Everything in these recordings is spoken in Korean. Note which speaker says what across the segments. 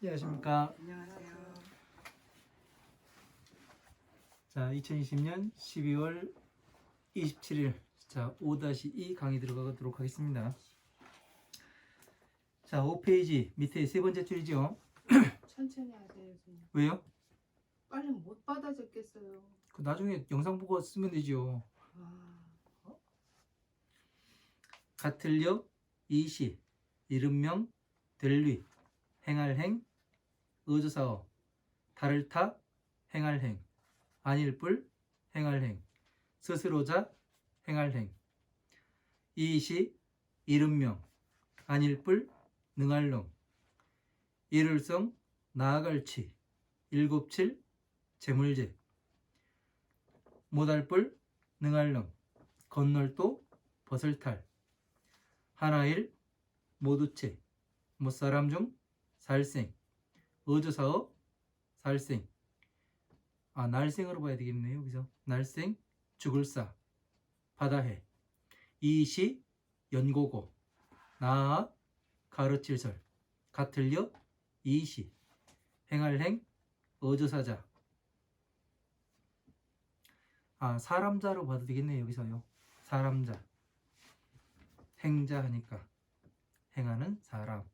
Speaker 1: 안녕하십니까.
Speaker 2: 안녕하세요.
Speaker 1: 자, 2020년 12월 27일 자 5-2 강의 들어가도록 하겠습니다. 자, 5페이지 밑에 세 번째 줄이죠.
Speaker 2: 천천히 하세요, 선생님.
Speaker 1: 왜요?
Speaker 2: 빨리 못 받아 적겠어요.
Speaker 1: 그 나중에 영상 보고 쓰면 되죠.
Speaker 2: 아,
Speaker 1: 같을려, 이시, 이름명, 될위, 행할행, 의조사어, 다를타, 행할행, 아닐뿔, 행할행, 스스로자, 행할행, 이시, 이름명, 아닐뿔, 능할렁, 일을성, 나아갈치, 일곱칠, 재물제, 못할뿔, 능할렁, 건널도, 버설탈, 하나일, 모두체, 못사람 중, 살생, 어조사어, 살생. 아, 날생으로 봐야 되겠네요. 여기서 날생, 죽을사, 바다해, 이시, 연고고, 나아, 가르칠설, 같을려, 이시, 행할행, 어조사자. 아, 사람자로 봐도 되겠네요. 여기서요. 사람자. 행자 하니까 행하는 사람.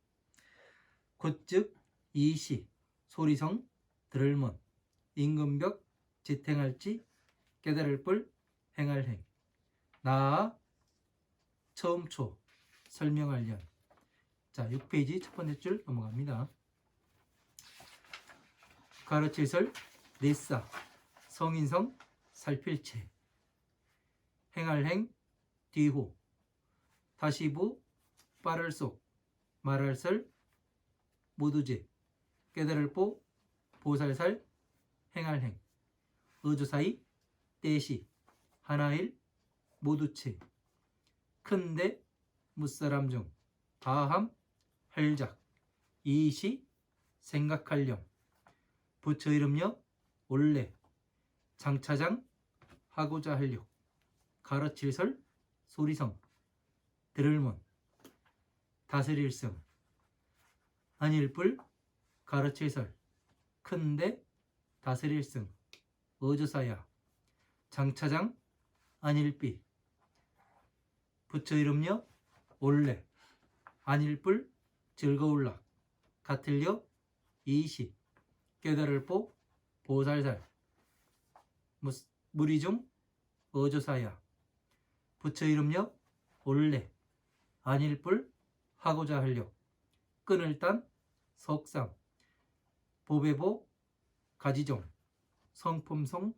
Speaker 1: 곧즉 이시, 소리성, 들을먼, 임금벽, 짓행할지, 깨달을 뿔, 행할행, 나아, 처음초, 설명할련. 자, 6페이지 첫 번째 줄 넘어갑니다. 가르칠설, 내싸, 성인성, 살필체, 행할행, 뒤호, 다시부, 빠를속, 말할설, 모두제, 깨달을보, 보살살, 행할행, 의조사이, 떼시, 하나일, 모두체, 큰데, 무사람 중, 다함, 할작, 이시, 생각할령, 부처 이름여, 올레, 장차장, 하고자 할력, 가르칠설, 소리성, 들을문, 다스릴성, 아닐뿔, 가르칠설, 큰데, 다스릴성, 어조사야, 장차장, 아닐삐, 부처 이름여, 올레, 아닐뿔, 즐거울락, 같을려, 이시, 깨달을보, 보살살, 무리중, 어조사야, 부처 이름여, 올레, 아닐뿔, 하고자 하려, 끈을 딴, 석상, 보배보, 가지종, 성품성,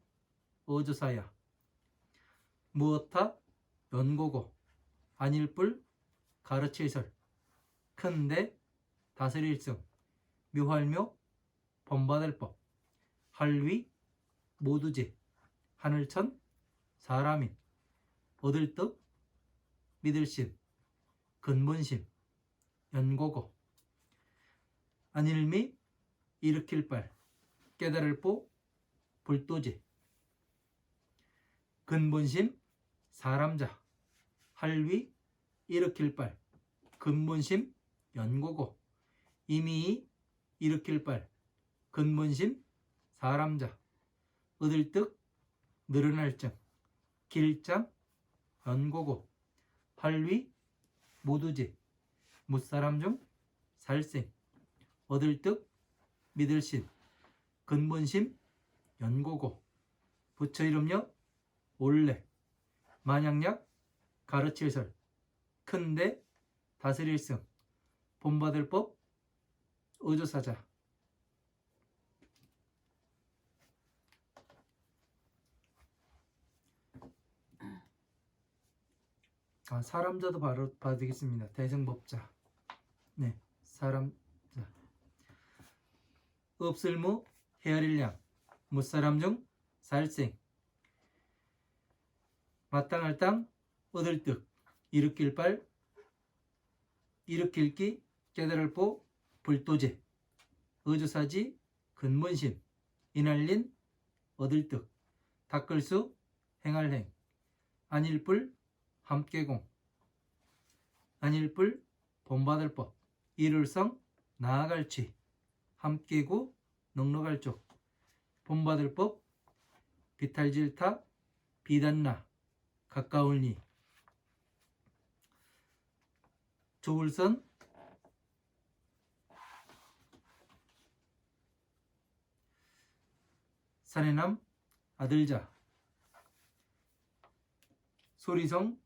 Speaker 1: 어조사야, 무엇타, 연고고, 아닐뿔, 가르칠설, 큰데, 다스릴성, 묘할묘, 범받을법, 할위, 모두제, 하늘천, 사람인, 얻을떡, 믿을심, 근본심, 연고고, 안일미, 일으킬 발, 깨달을 보, 불도제, 근본심, 사람자, 할위, 일으킬 발, 근본심, 연고고, 이미 일으킬 발, 근본심, 사람자, 얻을떡, 늘어날 정, 길장, 연고고, 할위, 모두제, 못사람 중, 살생, 얻을떡, 믿을심, 근본심, 연고고, 부처 이름여, 올레, 만약약, 가르칠설, 큰데, 다스릴성, 본받을 법, 의조사자. 아, 사람자도 바로 봐도 되겠습니다. 대승법자. 네, 사람자. 없을무, 헤아릴량, 무사람 중, 살생, 마땅할 땅, 얻을 득, 일으킬 발, 일으킬 기, 깨달을 보, 불도제, 의조사지, 근본심, 이날린, 얻을 득, 닦을수, 행할행, 안일불, 함께공, 안일불, 본받을 법, 이룰성, 나아갈취, 함께고 넉넉할 쪽 본받을 법 비탈질타 비단나 가까울니 조울선 사내남 아들자 소리성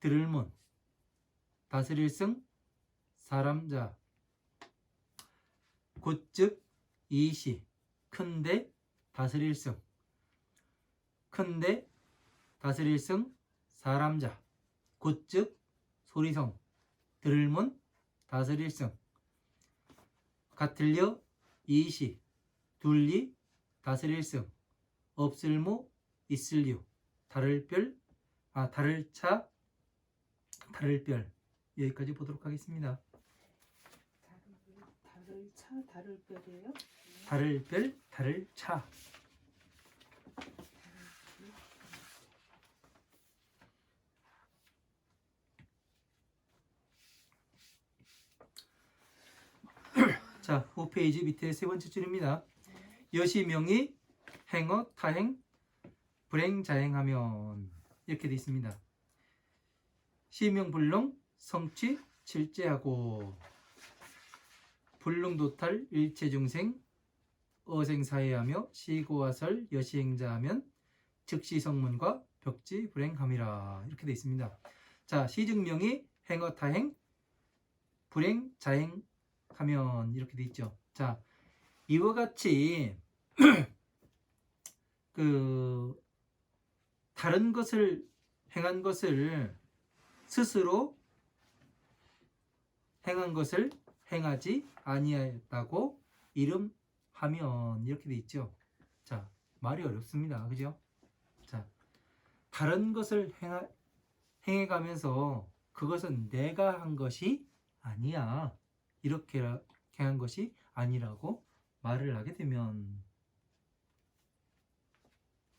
Speaker 1: 들을문 다스릴승 사람자 곧즉 이시 큰데 다스릴승 큰데 다스릴승 사람자 곧즉 소리성 들을문 다스릴승 같을려 이시 둘리 다스릴승 없을무 있을류 다를별 다를차 다를별 여기까지 보도록 하겠습니다.
Speaker 2: 다를별이에요?
Speaker 1: 다를별 다를차 자, 5페이지 밑에 세 번째 줄입니다. 여시명이 행어 타행 불행자행하면 이렇게 되어 있습니다. 시명불능 성취 칠제하고 불능도탈 일체중생 어생사회하며 시고화설 여시행자하면 즉시성문과 벽지불행함이라 이렇게 되어 있습니다. 자, 시증명이 행어타행 불행자행하면 이렇게 되어 있죠. 자, 이와 같이 다른 것을 행한 것을 스스로 행한 것을 행하지 아니하였다고 이름하면 이렇게 돼 있죠. 자, 말이 어렵습니다. 그죠? 자, 다른 것을 행해가면서 그것은 내가 한 것이 아니야. 이렇게 한 것이 아니라고 말을 하게 되면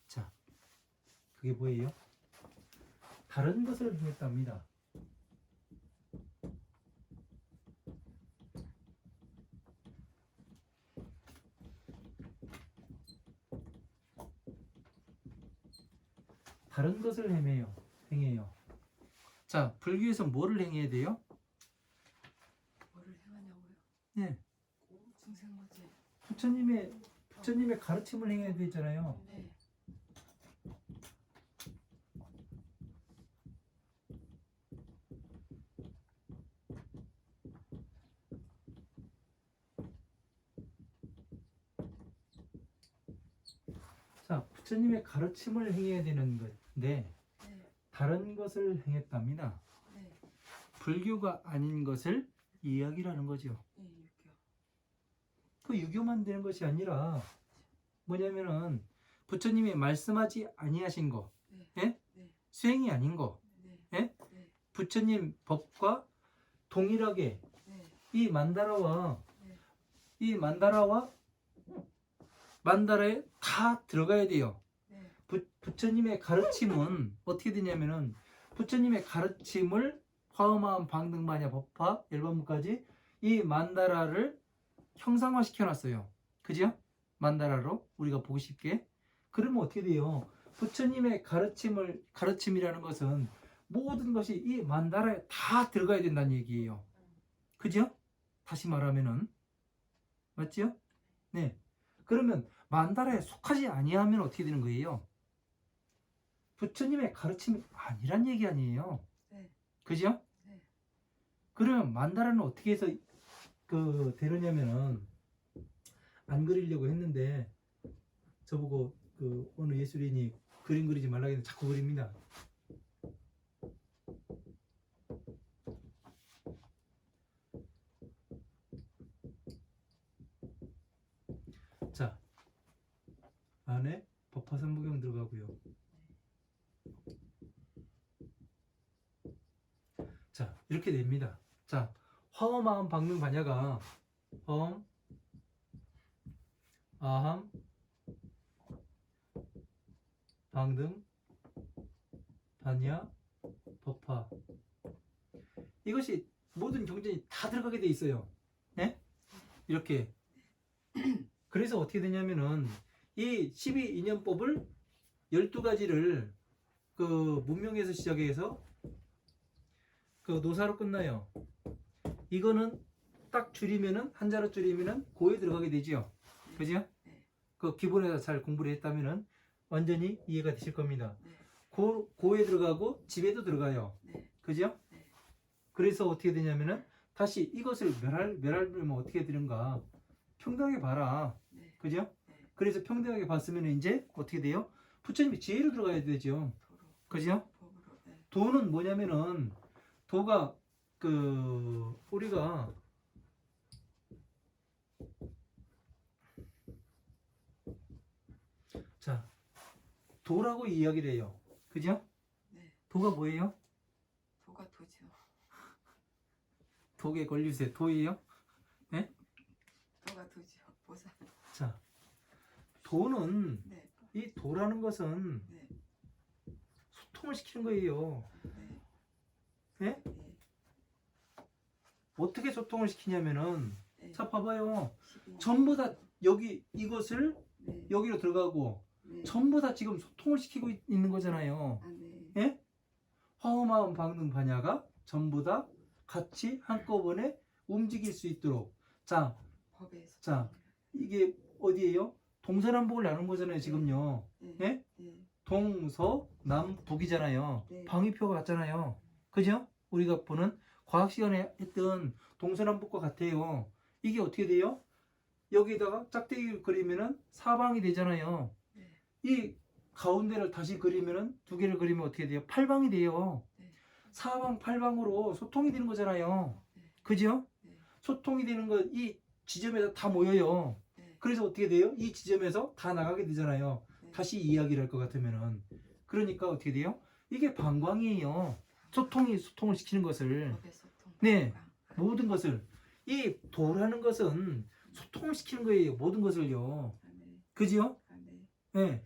Speaker 1: 자, 그게 뭐예요? 다른 것을 행했답니다. 다른 것을 행해요. 자, 불교에서 뭐를 행해야 돼요?
Speaker 2: 뭐를 행하냐고요?
Speaker 1: 네,
Speaker 2: 중생모지.
Speaker 1: 부처님의 가르침을 행해야 되잖아요.
Speaker 2: 네.
Speaker 1: 자, 부처님의 가르침을 행해야 되는 건데
Speaker 2: 네.
Speaker 1: 다른 것을 행했답니다.
Speaker 2: 네.
Speaker 1: 불교가 아닌 것을 이야기라는 거죠.
Speaker 2: 네, 유교.
Speaker 1: 그 유교만 되는 것이 아니라 뭐냐면은 부처님이 말씀하지 아니하신 거,
Speaker 2: 네.
Speaker 1: 예?
Speaker 2: 네.
Speaker 1: 수행이 아닌 거,
Speaker 2: 네.
Speaker 1: 예?
Speaker 2: 네.
Speaker 1: 부처님 법과 동일하게
Speaker 2: 네.
Speaker 1: 이 만다라와
Speaker 2: 네.
Speaker 1: 이 만다라에 다 들어가야 돼요.
Speaker 2: 네.
Speaker 1: 부처님의 가르침은 어떻게 되냐면은 부처님의 가르침을 화엄한 방등마냐 법화 열반문까지 이 만다라를 형상화 시켜놨어요. 그죠? 만다라로 우리가 보기 쉽게. 그러면 어떻게 돼요? 부처님의 가르침이라는 것은 모든 것이 이 만다라에 다 들어가야 된다는 얘기예요. 그죠? 다시 말하면은 맞죠? 네. 그러면 만다라에 속하지 아니하면 어떻게 되는 거예요? 부처님의 가르침이 아니란 얘기 아니에요.
Speaker 2: 네.
Speaker 1: 그죠?
Speaker 2: 네.
Speaker 1: 그러면 만다라는 어떻게 해서 되느냐면은 안 그리려고 했는데 저보고 어느 예술인이 그림 그리지 말라고 했는데 자꾸 그립니다. 자, 안에 법화삼부경 들어가고요. 자, 이렇게 됩니다. 자, 화엄아함 방능 반야가 화엄 아함 방등 반야 법화 이것이 모든 경전이 다 들어가게 돼 있어요. 네? 이렇게 그래서 어떻게 되냐면은 이 12인연법을 12가지를 그 문명에서 시작해서 그 노사로 끝나요. 이거는 딱 줄이면은 한자로 줄이면은 고에 들어가게 되지요. 그죠?
Speaker 2: 네.
Speaker 1: 그 기본에서 잘 공부를 했다면은 완전히 이해가 되실 겁니다.
Speaker 2: 네.
Speaker 1: 고에 들어가고 집에도 들어가요.
Speaker 2: 네.
Speaker 1: 그죠?
Speaker 2: 네.
Speaker 1: 그래서 어떻게 되냐면은 다시 이것을 멸하려면 어떻게 되는가? 평등하게 봐라.
Speaker 2: 네.
Speaker 1: 그죠?
Speaker 2: 네.
Speaker 1: 그래서 평등하게 봤으면 이제 어떻게 돼요? 부처님이 지혜로 들어가야 되죠.
Speaker 2: 도로.
Speaker 1: 그죠?
Speaker 2: 법으로. 네.
Speaker 1: 도는 뭐냐면은 도가 그 우리가 자 도라고 이야기를 해요. 그죠?
Speaker 2: 네.
Speaker 1: 도가 뭐예요?
Speaker 2: 도가 도죠.
Speaker 1: 독에 걸리세요. 도예요? 네?
Speaker 2: 도가 도죠. 보살.
Speaker 1: 자 도는
Speaker 2: 네.
Speaker 1: 이 도라는 것은
Speaker 2: 네.
Speaker 1: 소통을 시키는 거예요.
Speaker 2: 네.
Speaker 1: 네?
Speaker 2: 네.
Speaker 1: 어떻게 소통을 시키냐면은
Speaker 2: 네.
Speaker 1: 자 봐봐요.
Speaker 2: 12.
Speaker 1: 전부 다 여기 이것을
Speaker 2: 네.
Speaker 1: 여기로 들어가고
Speaker 2: 네.
Speaker 1: 전부 다 지금 소통을 시키고 있는 거잖아요.
Speaker 2: 아, 네.
Speaker 1: 예? 화엄하음 방능 반야가 전부 다 같이 한꺼번에 움직일 수 있도록. 자,
Speaker 2: 법에서.
Speaker 1: 자. 이게 어디예요? 동서남북을 나눈 거잖아요, 지금요.
Speaker 2: 네.
Speaker 1: 예?
Speaker 2: 네.
Speaker 1: 동서남북이잖아요.
Speaker 2: 네.
Speaker 1: 방위표가 같잖아요. 그죠? 우리가 보는 과학 시간에 했던 동서남북과 같아요. 이게 어떻게 돼요? 여기다가 짝대기 그리면은 사방이 되잖아요.
Speaker 2: 네.
Speaker 1: 이 가운데를 다시 그리면은 두 개를 그리면 어떻게 돼요? 팔방이 돼요.
Speaker 2: 네.
Speaker 1: 사방 팔방으로 소통이 되는 거잖아요.
Speaker 2: 네.
Speaker 1: 그죠?
Speaker 2: 네.
Speaker 1: 소통이 되는 거 이 지점에서 다 모여요.
Speaker 2: 네.
Speaker 1: 그래서 어떻게 돼요? 이 지점에서 다 나가게 되잖아요.
Speaker 2: 네.
Speaker 1: 다시 이야기를 할 것 같으면은. 그러니까 어떻게 돼요? 이게 방광이에요. 소통을 시키는 것을.
Speaker 2: 법의 소통.
Speaker 1: 네.
Speaker 2: 방광.
Speaker 1: 모든 것을. 이 도라는 것은 소통을 시키는 거예요. 모든 것을요.
Speaker 2: 아, 네.
Speaker 1: 그지요?
Speaker 2: 아, 네.
Speaker 1: 네.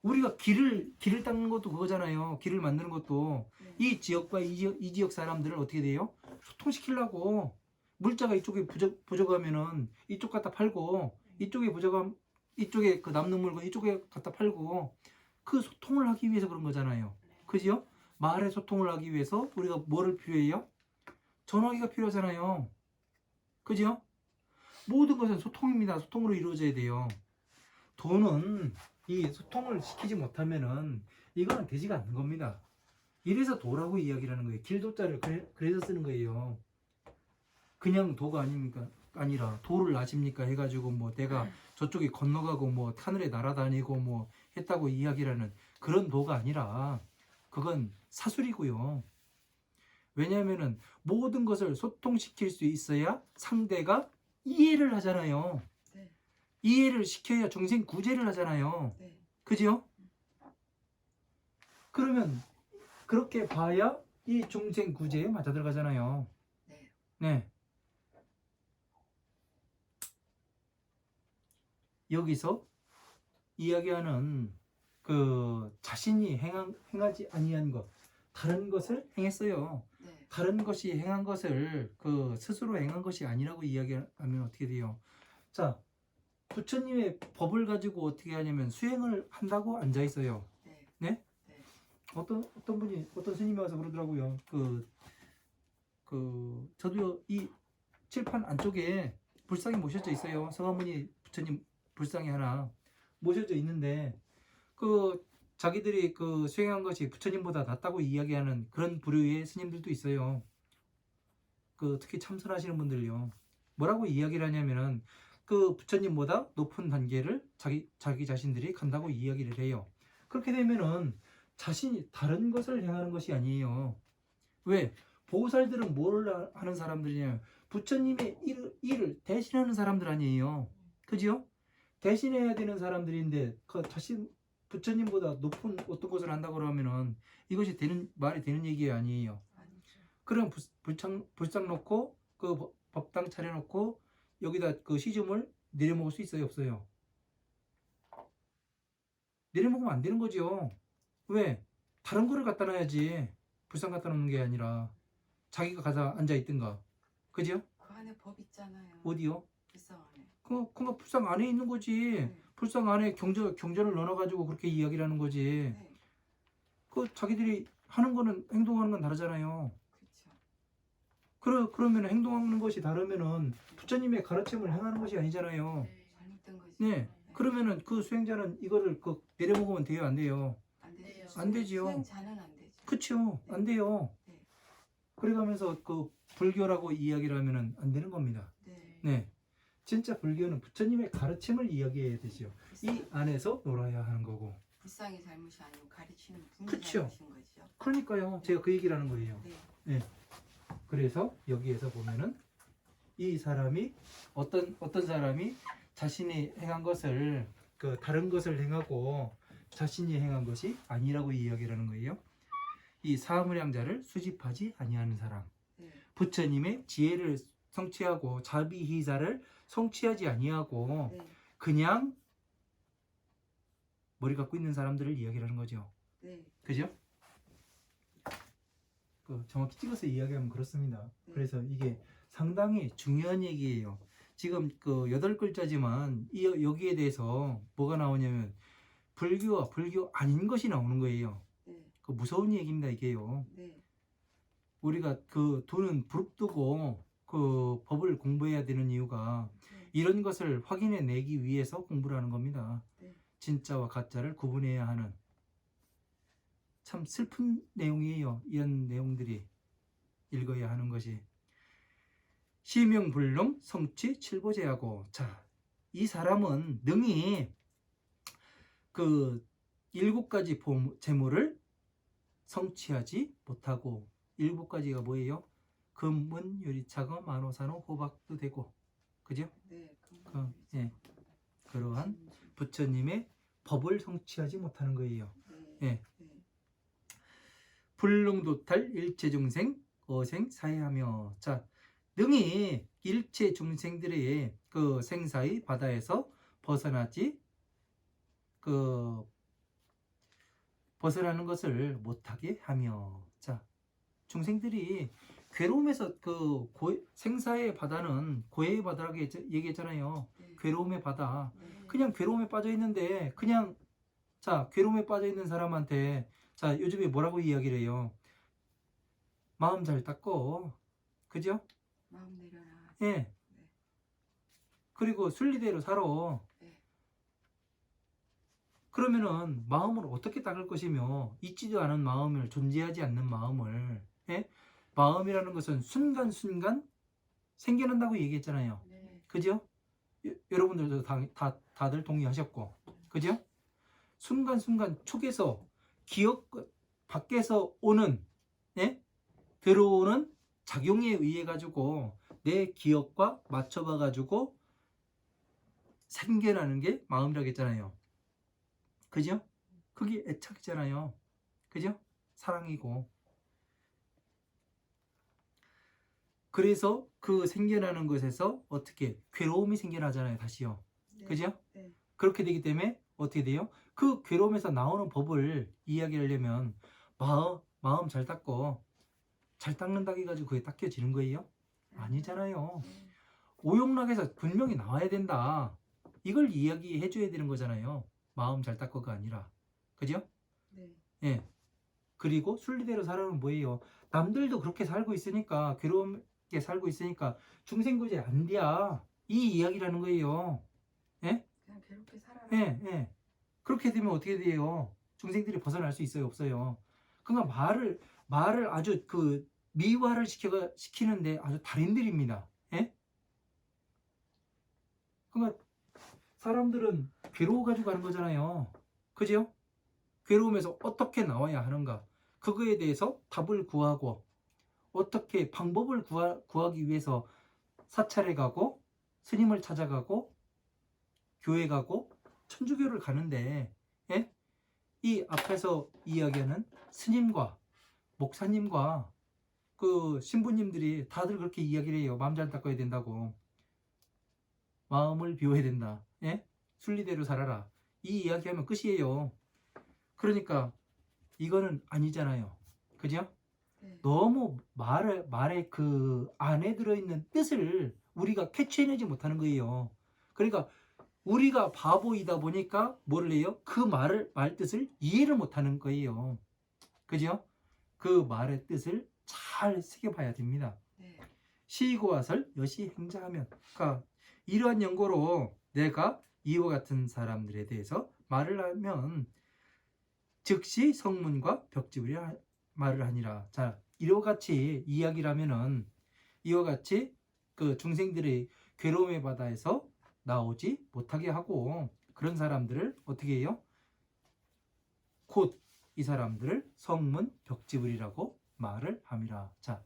Speaker 1: 우리가 길을 닦는 것도 그거잖아요. 길을 만드는 것도.
Speaker 2: 네.
Speaker 1: 이 지역과 이 지역 사람들을 어떻게 돼요? 소통시키려고. 물자가 이쪽에 부족하면은 이쪽 갖다 팔고, 이쪽에 이쪽에 그 남는 물건 이쪽에 갖다 팔고, 그 소통을 하기 위해서 그런 거잖아요. 그지요? 말의 소통을 하기 위해서 우리가 뭐를 필요해요? 전화기가 필요하잖아요. 그지요? 모든 것은 소통입니다. 소통으로 이루어져야 돼요. 도는 이 소통을 시키지 못하면은 이거는 되지가 않는 겁니다. 이래서 도라고 이야기를 하는 거예요. 길도자를 그래서 쓰는 거예요. 그냥 도가 아니라 도를 아십니까 해가지고 뭐 내가 저쪽에 건너가고 뭐 하늘에 날아다니고 뭐 했다고 이야기를 하는 그런 도가 아니라 그건 사술이고요. 왜냐하면은 모든 것을 소통시킬 수 있어야 상대가 이해를 하잖아요.
Speaker 2: 네.
Speaker 1: 이해를 시켜야 중생 구제를 하잖아요.
Speaker 2: 네.
Speaker 1: 그죠? 그러면 그렇게 봐야 이 중생 구제에 맞아 들어가잖아요.
Speaker 2: 네.
Speaker 1: 네. 여기서 이야기하는 그 자신이 행하지 아니한 것, 다른 것을 행했어요.
Speaker 2: 네.
Speaker 1: 다른 것이 행한 것을 그 스스로 행한 것이 아니라고 이야기하면 어떻게 돼요? 자, 부처님의 법을 가지고 어떻게 하냐면 수행을 한다고 앉아 있어요.
Speaker 2: 네.
Speaker 1: 네?
Speaker 2: 네.
Speaker 1: 어떤 스님이 와서 그러더라고요. 저도요 이 칠판 안쪽에 불상이 모셔져 있어요. 성화문이 부처님 불상이 하나 모셔져 있는데 그 자기들이 그 수행한 것이 부처님보다 낫다고 이야기하는 그런 부류의 스님들도 있어요. 그 특히 참선하시는 분들요. 뭐라고 이야기를 하냐면은 그 부처님보다 높은 단계를 자기 자신들이 간다고 이야기를 해요. 그렇게 되면은 자신이 다른 것을 행하는 것이 아니에요. 왜? 보살들은 뭘 하는 사람들이냐? 부처님의 일을 대신하는 사람들 아니에요. 그죠? 대신해야 되는 사람들인데 그 자신 부처님보다 높은 어떤 것을 한다고 하면은 이것이 말이 되는 얘기 아니에요.
Speaker 2: 아니죠.
Speaker 1: 그럼 불상 놓고 그 법당 차려놓고 여기다 그 시중을 내려먹을 수 있어요, 없어요? 내려먹으면 안 되는 거죠. 왜? 다른 거를 갖다 놔야지. 불상 갖다 놓는 게 아니라 자기가 가서 앉아 있든가. 그죠?
Speaker 2: 그 안에 법 있잖아요.
Speaker 1: 어디요?
Speaker 2: 불상 안에.
Speaker 1: 그거 불상 안에 있는 거지.
Speaker 2: 네.
Speaker 1: 불상 안에 경전을 넣어가지고 그렇게 이야기를 하는 거지.
Speaker 2: 네.
Speaker 1: 그 자기들이 하는 거는 행동하는 건 다르잖아요.
Speaker 2: 그렇죠.
Speaker 1: 그러면 행동하는 것이 다르면은 부처님의 가르침을 행하는 것이 아니잖아요.
Speaker 2: 잘못된 거지.
Speaker 1: 네. 그러면은 그 수행자는 이거를 내려먹으면 돼요, 안 돼요?
Speaker 2: 안 되죠.
Speaker 1: 안 되지요.
Speaker 2: 수행자는 안 되죠.
Speaker 1: 그쵸?
Speaker 2: 네.
Speaker 1: 안 돼요.
Speaker 2: 네.
Speaker 1: 그래가면서 그 불교라고 이야기를 하면은 안 되는 겁니다.
Speaker 2: 네.
Speaker 1: 네. 진짜 불교는 부처님의 가르침을 이야기해야 되죠. 이 안에서 놀아야 하는 거고.
Speaker 2: 불상의 잘못이 아니고 가르치는 분이
Speaker 1: 그쵸.
Speaker 2: 잘못인 거죠.
Speaker 1: 그러니까요. 제가 그 얘기를 하는 거예요.
Speaker 2: 네.
Speaker 1: 그래서 여기에서 보면은 이 사람이 어떤 사람이 자신이 행한 것을 다른 것을 행하고 자신이 행한 것이 아니라고 이야기를 하는 거예요. 이 사무량자를 수집하지 아니하는 사람,
Speaker 2: 네.
Speaker 1: 부처님의 지혜를 성취하고 자비희사를 성취하지 아니하고
Speaker 2: 네.
Speaker 1: 그냥 머리 갖고 있는 사람들을 이야기를 하는 거죠.
Speaker 2: 네.
Speaker 1: 그죠? 정확히 찍어서 이야기하면 그렇습니다.
Speaker 2: 네.
Speaker 1: 그래서 이게 상당히 중요한 얘기예요. 지금 8글자지만 여기에 대해서 뭐가 나오냐면 불교와 불교 아닌 것이 나오는 거예요.
Speaker 2: 네.
Speaker 1: 무서운 얘기입니다, 이게요.
Speaker 2: 네.
Speaker 1: 우리가 돈은 부릅뜨고 법을 공부해야 되는 이유가
Speaker 2: 네.
Speaker 1: 이런 것을 확인해 내기 위해서 공부를 하는 겁니다.
Speaker 2: 네.
Speaker 1: 진짜와 가짜를 구분해야 하는 참 슬픈 내용이에요. 이런 내용들이 읽어야 하는 것이. 시명불능 성취 칠보제하고, 자, 이 사람은 능히 7가지 재물을 성취하지 못하고, 7가지가 뭐예요? 금문 유리차거 만호산호 호박도 되고, 그죠?
Speaker 2: 네.
Speaker 1: 예, 그러한 부처님의 법을 성취하지 못하는 거예요.
Speaker 2: 네.
Speaker 1: 예. 불능도탈 일체중생 어생 사해하며, 자, 능히 일체 중생들의 생사의 바다에서 벗어나는 것을 못하게 하며, 자, 중생들이 괴로움에서 생사의 바다는 고해의 바다라고 얘기했잖아요.
Speaker 2: 네.
Speaker 1: 괴로움의 바다.
Speaker 2: 네.
Speaker 1: 그냥 괴로움에 빠져 있는데 괴로움에 빠져 있는 사람한테 요즘에 뭐라고 이야기를 해요? 마음 잘 닦고, 그죠?
Speaker 2: 마음 내려놔.
Speaker 1: 예.
Speaker 2: 네.
Speaker 1: 그리고 순리대로 살아.
Speaker 2: 네.
Speaker 1: 그러면은 마음을 어떻게 닦을 것이며, 있지도 않은 마음을, 존재하지 않는 마음을, 예? 마음이라는 것은 순간순간 생겨난다고 얘기했잖아요.
Speaker 2: 네.
Speaker 1: 그죠? 여러분들도 다들 동의하셨고, 그죠? 순간순간 촉에서 기억 밖에서 오는, 예? 들어오는 작용에 의해 가지고 내 기억과 맞춰봐 가지고 생겨나는 게 마음이라고 했잖아요. 그죠? 그게 애착이잖아요. 그죠? 사랑이고. 그래서 생겨나는 것에서 어떻게 괴로움이 생겨나잖아요. 다시요.
Speaker 2: 네.
Speaker 1: 그죠?
Speaker 2: 네.
Speaker 1: 그렇게 되기 때문에 어떻게 돼요? 그 괴로움에서 나오는 법을 이야기하려면 마음 잘 닦고, 잘 닦는다고 해가지고 그게 닦여지는 거예요? 아니잖아요.
Speaker 2: 네.
Speaker 1: 오용락에서 분명히 나와야 된다. 이걸 이야기해 줘야 되는 거잖아요. 마음 잘 닦고가 아니라. 그죠?
Speaker 2: 네.
Speaker 1: 예. 그리고 순리대로 살아는 뭐예요? 남들도 그렇게 살고 있으니까, 괴롭게 살고 있으니까 중생구제 안 돼야. 이 이야기라는 거예요. 예?
Speaker 2: 그냥 괴롭게 살아라.
Speaker 1: 예, 예. 그렇게 되면 어떻게 돼요? 중생들이 벗어날 수 있어요, 없어요? 그러니까 말을 아주 미화를 시키는데 아주 달인들입니다. 예? 그러니까 사람들은 괴로워가지고 가는 거잖아요. 그죠? 괴로움에서 어떻게 나와야 하는가? 그거에 대해서 답을 구하고, 어떻게 방법을 구하기 위해서 사찰에 가고, 스님을 찾아가고, 교회 가고, 천주교를 가는데, 예? 이 앞에서 이야기하는 스님과 목사님과 신부님들이 다들 그렇게 이야기를 해요. 마음 잘 닦아야 된다고. 마음을 비워야 된다. 예? 순리대로 살아라. 이 이야기하면 끝이에요. 그러니까 이거는 아니잖아요. 그죠?
Speaker 2: 네.
Speaker 1: 너무 말의 안에 들어있는 뜻을 우리가 캐치해내지 못하는 거예요. 그러니까 우리가 바보이다 보니까 뭐를 해요? 그 말 뜻을 이해를 못하는 거예요. 그죠? 그 말의 뜻을 잘 새겨봐야 됩니다.
Speaker 2: 네.
Speaker 1: 시고화설 여시 행자하면, 그러니까 이러한 연고로 내가 이와 같은 사람들에 대해서 말을 하면 즉시 성문과 벽지불이 말을 하니라. 자, 이와 같이 이야기를 하면은 이와 같이 그 중생들의 괴로움의 바다에서 나오지 못하게 하고, 그런 사람들을 어떻게 해요? 곧 이 사람들을 성문 벽지불이라고 말을 함이라. 자,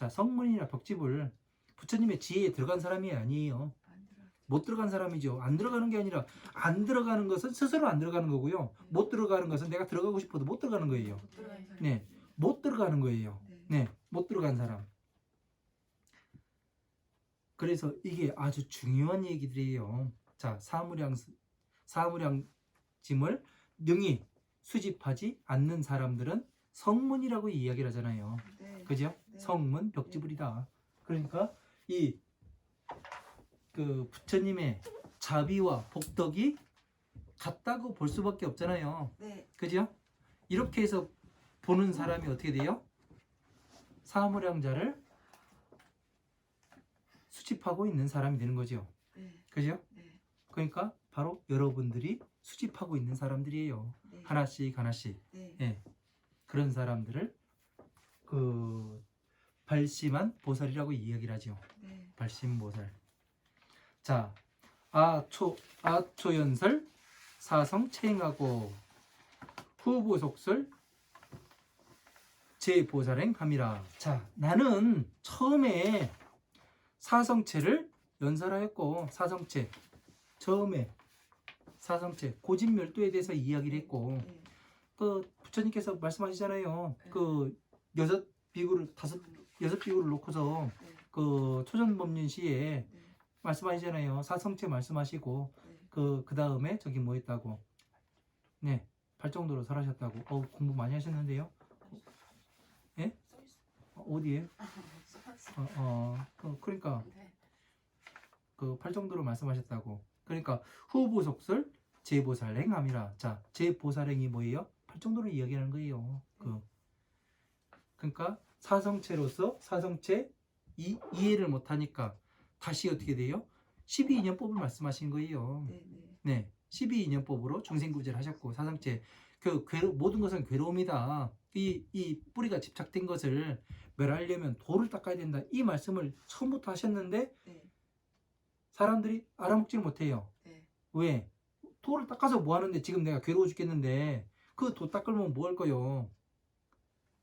Speaker 1: 성문이나 벽지불, 부처님의 지혜에 들어간 사람이 아니에요.
Speaker 2: 안 들어.
Speaker 1: 못 들어간 사람이죠. 안 들어가는 게 아니라, 안 들어가는 것은 스스로 안 들어가는 거고요. 못 들어가는 것은 내가 들어가고 싶어도 못 들어가는 거예요.
Speaker 2: 못 들어간 사람.
Speaker 1: 네, 못 들어가는 거예요.
Speaker 2: 네.
Speaker 1: 네, 못 들어간 사람. 그래서 이게 아주 중요한 얘기들이에요. 자, 사무량짐을 능히 수집하지 않는 사람들은 성문이라고 이야기를 하잖아요.
Speaker 2: 네.
Speaker 1: 그죠?
Speaker 2: 네.
Speaker 1: 성문 벽지불이다. 그러니까 이 그 부처님의 자비와 복덕이 같다고 볼 수밖에 없잖아요.
Speaker 2: 네.
Speaker 1: 그죠? 이렇게 해서 보는 사람이 어떻게 돼요? 사무량자를 수집하고 있는 사람이 되는 거죠.
Speaker 2: 네.
Speaker 1: 그죠?
Speaker 2: 네.
Speaker 1: 그러니까 바로 여러분들이 수집하고 있는 사람들이에요.
Speaker 2: 네.
Speaker 1: 하나씩 하나씩.
Speaker 2: 네.
Speaker 1: 예. 그런 사람들을 그 발심한 보살이라고 이야기를 하죠.
Speaker 2: 네.
Speaker 1: 발심보살. 자, 아초연설 사성 체행하고 후보속설 제보살행함이라. 자, 나는 처음에 사성체를 연설하였고, 사성체 처음에 사성체 고진멸도에 대해서 이야기를 했고,
Speaker 2: 네.
Speaker 1: 그 부처님께서 말씀하시잖아요.
Speaker 2: 네.
Speaker 1: 그 여섯 비구를 놓고서
Speaker 2: 네.
Speaker 1: 그 초전법륜시에
Speaker 2: 네.
Speaker 1: 말씀하시잖아요. 사성체 말씀하시고,
Speaker 2: 네.
Speaker 1: 그 다음에 저기 뭐 했다고, 네, 발정도로 설하셨다고. 공부 많이 하셨는데요. 예? 어디에? 그러니까
Speaker 2: 네.
Speaker 1: 그 팔정도로 말씀하셨다고. 그러니까 후보속설 제보살행함이라. 자, 제보살행이 뭐예요? 팔정도를 이야기하는 거예요. 그러니까 사성체로서 사성체 이해를 못하니까 다시 어떻게 돼요? 12인연법을 말씀하신 거예요.
Speaker 2: 네.
Speaker 1: 네, 12인연법으로 중생구제를 하셨고, 사성체 모든 것은 괴로움이다. 이 뿌리가 집착된 것을 멸하려면 돌을 닦아야 된다. 이 말씀을 처음부터 하셨는데
Speaker 2: 네.
Speaker 1: 사람들이 알아먹지를 못해요.
Speaker 2: 네.
Speaker 1: 왜? 돌을 닦아서 뭐 하는데, 지금 내가 괴로워 죽겠는데 그 돌 닦으면 뭐 할 거요?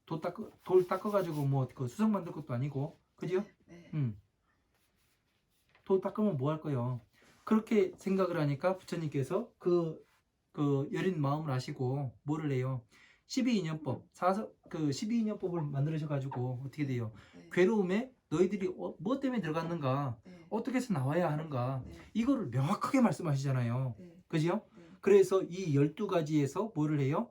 Speaker 1: 돌 닦아가지고 뭐 그 수성 만들 것도 아니고, 그죠?
Speaker 2: 네.
Speaker 1: 돌 닦으면 뭐 할 거요? 그렇게 생각을 하니까 부처님께서 그 여린 마음을 아시고 뭐를 해요? 12인연법, 그 12인연법을 만들으셔가지고 어떻게 돼요?
Speaker 2: 네.
Speaker 1: 괴로움에 너희들이 뭐 때문에 들어갔는가?
Speaker 2: 네.
Speaker 1: 어떻게 해서 나와야 하는가?
Speaker 2: 네.
Speaker 1: 이거를 명확하게 말씀하시잖아요.
Speaker 2: 네.
Speaker 1: 그죠?
Speaker 2: 네.
Speaker 1: 그래서 이 12가지에서 뭐를 해요?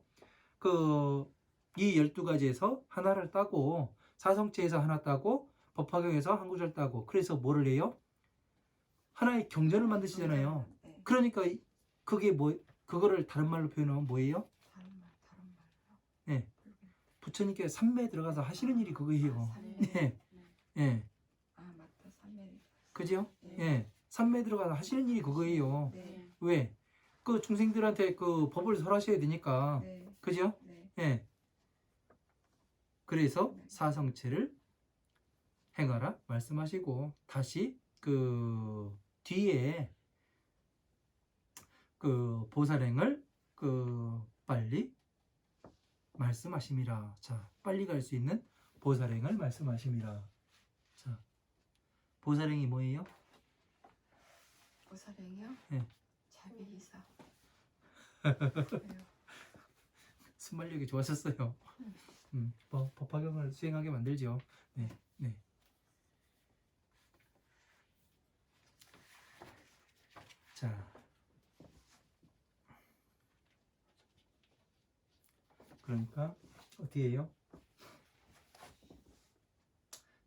Speaker 1: 이 12가지에서 하나를 따고, 사성체에서 하나 따고, 법화경에서 한 구절 따고, 그래서 뭐를 해요? 하나의 경전을 만드시잖아요.
Speaker 2: 네.
Speaker 1: 그러니까 그게 그거를 다른 말로 표현하면 뭐예요?
Speaker 2: 다른 말로.
Speaker 1: 네. 부처님께 삼매에 들어가서 하시는 일이 그거예요. 네. 예.
Speaker 2: 아, 맞다. 3매.
Speaker 1: 그죠?
Speaker 2: 네.
Speaker 1: 예. 삼매에 들어가서 하시는 일이 그거예요.
Speaker 2: 네.
Speaker 1: 왜? 그 중생들한테 그 법을 설하셔야 되니까.
Speaker 2: 네.
Speaker 1: 그죠?
Speaker 2: 네.
Speaker 1: 예. 그래서 사성체를 행하라 말씀하시고, 다시 그 뒤에 그 보살행을 빨리 말씀하심이라. 자, 빨리 갈 수 있는 보살행을 말씀하심이라. 자, 보살행이 뭐예요?
Speaker 2: 보살행이요?
Speaker 1: 네.
Speaker 2: 자비이사.
Speaker 1: 순발력이 좋아졌어요. 법화경을 수행하게 만들죠. 네, 네. 자, 그러니까 어떻게 해요?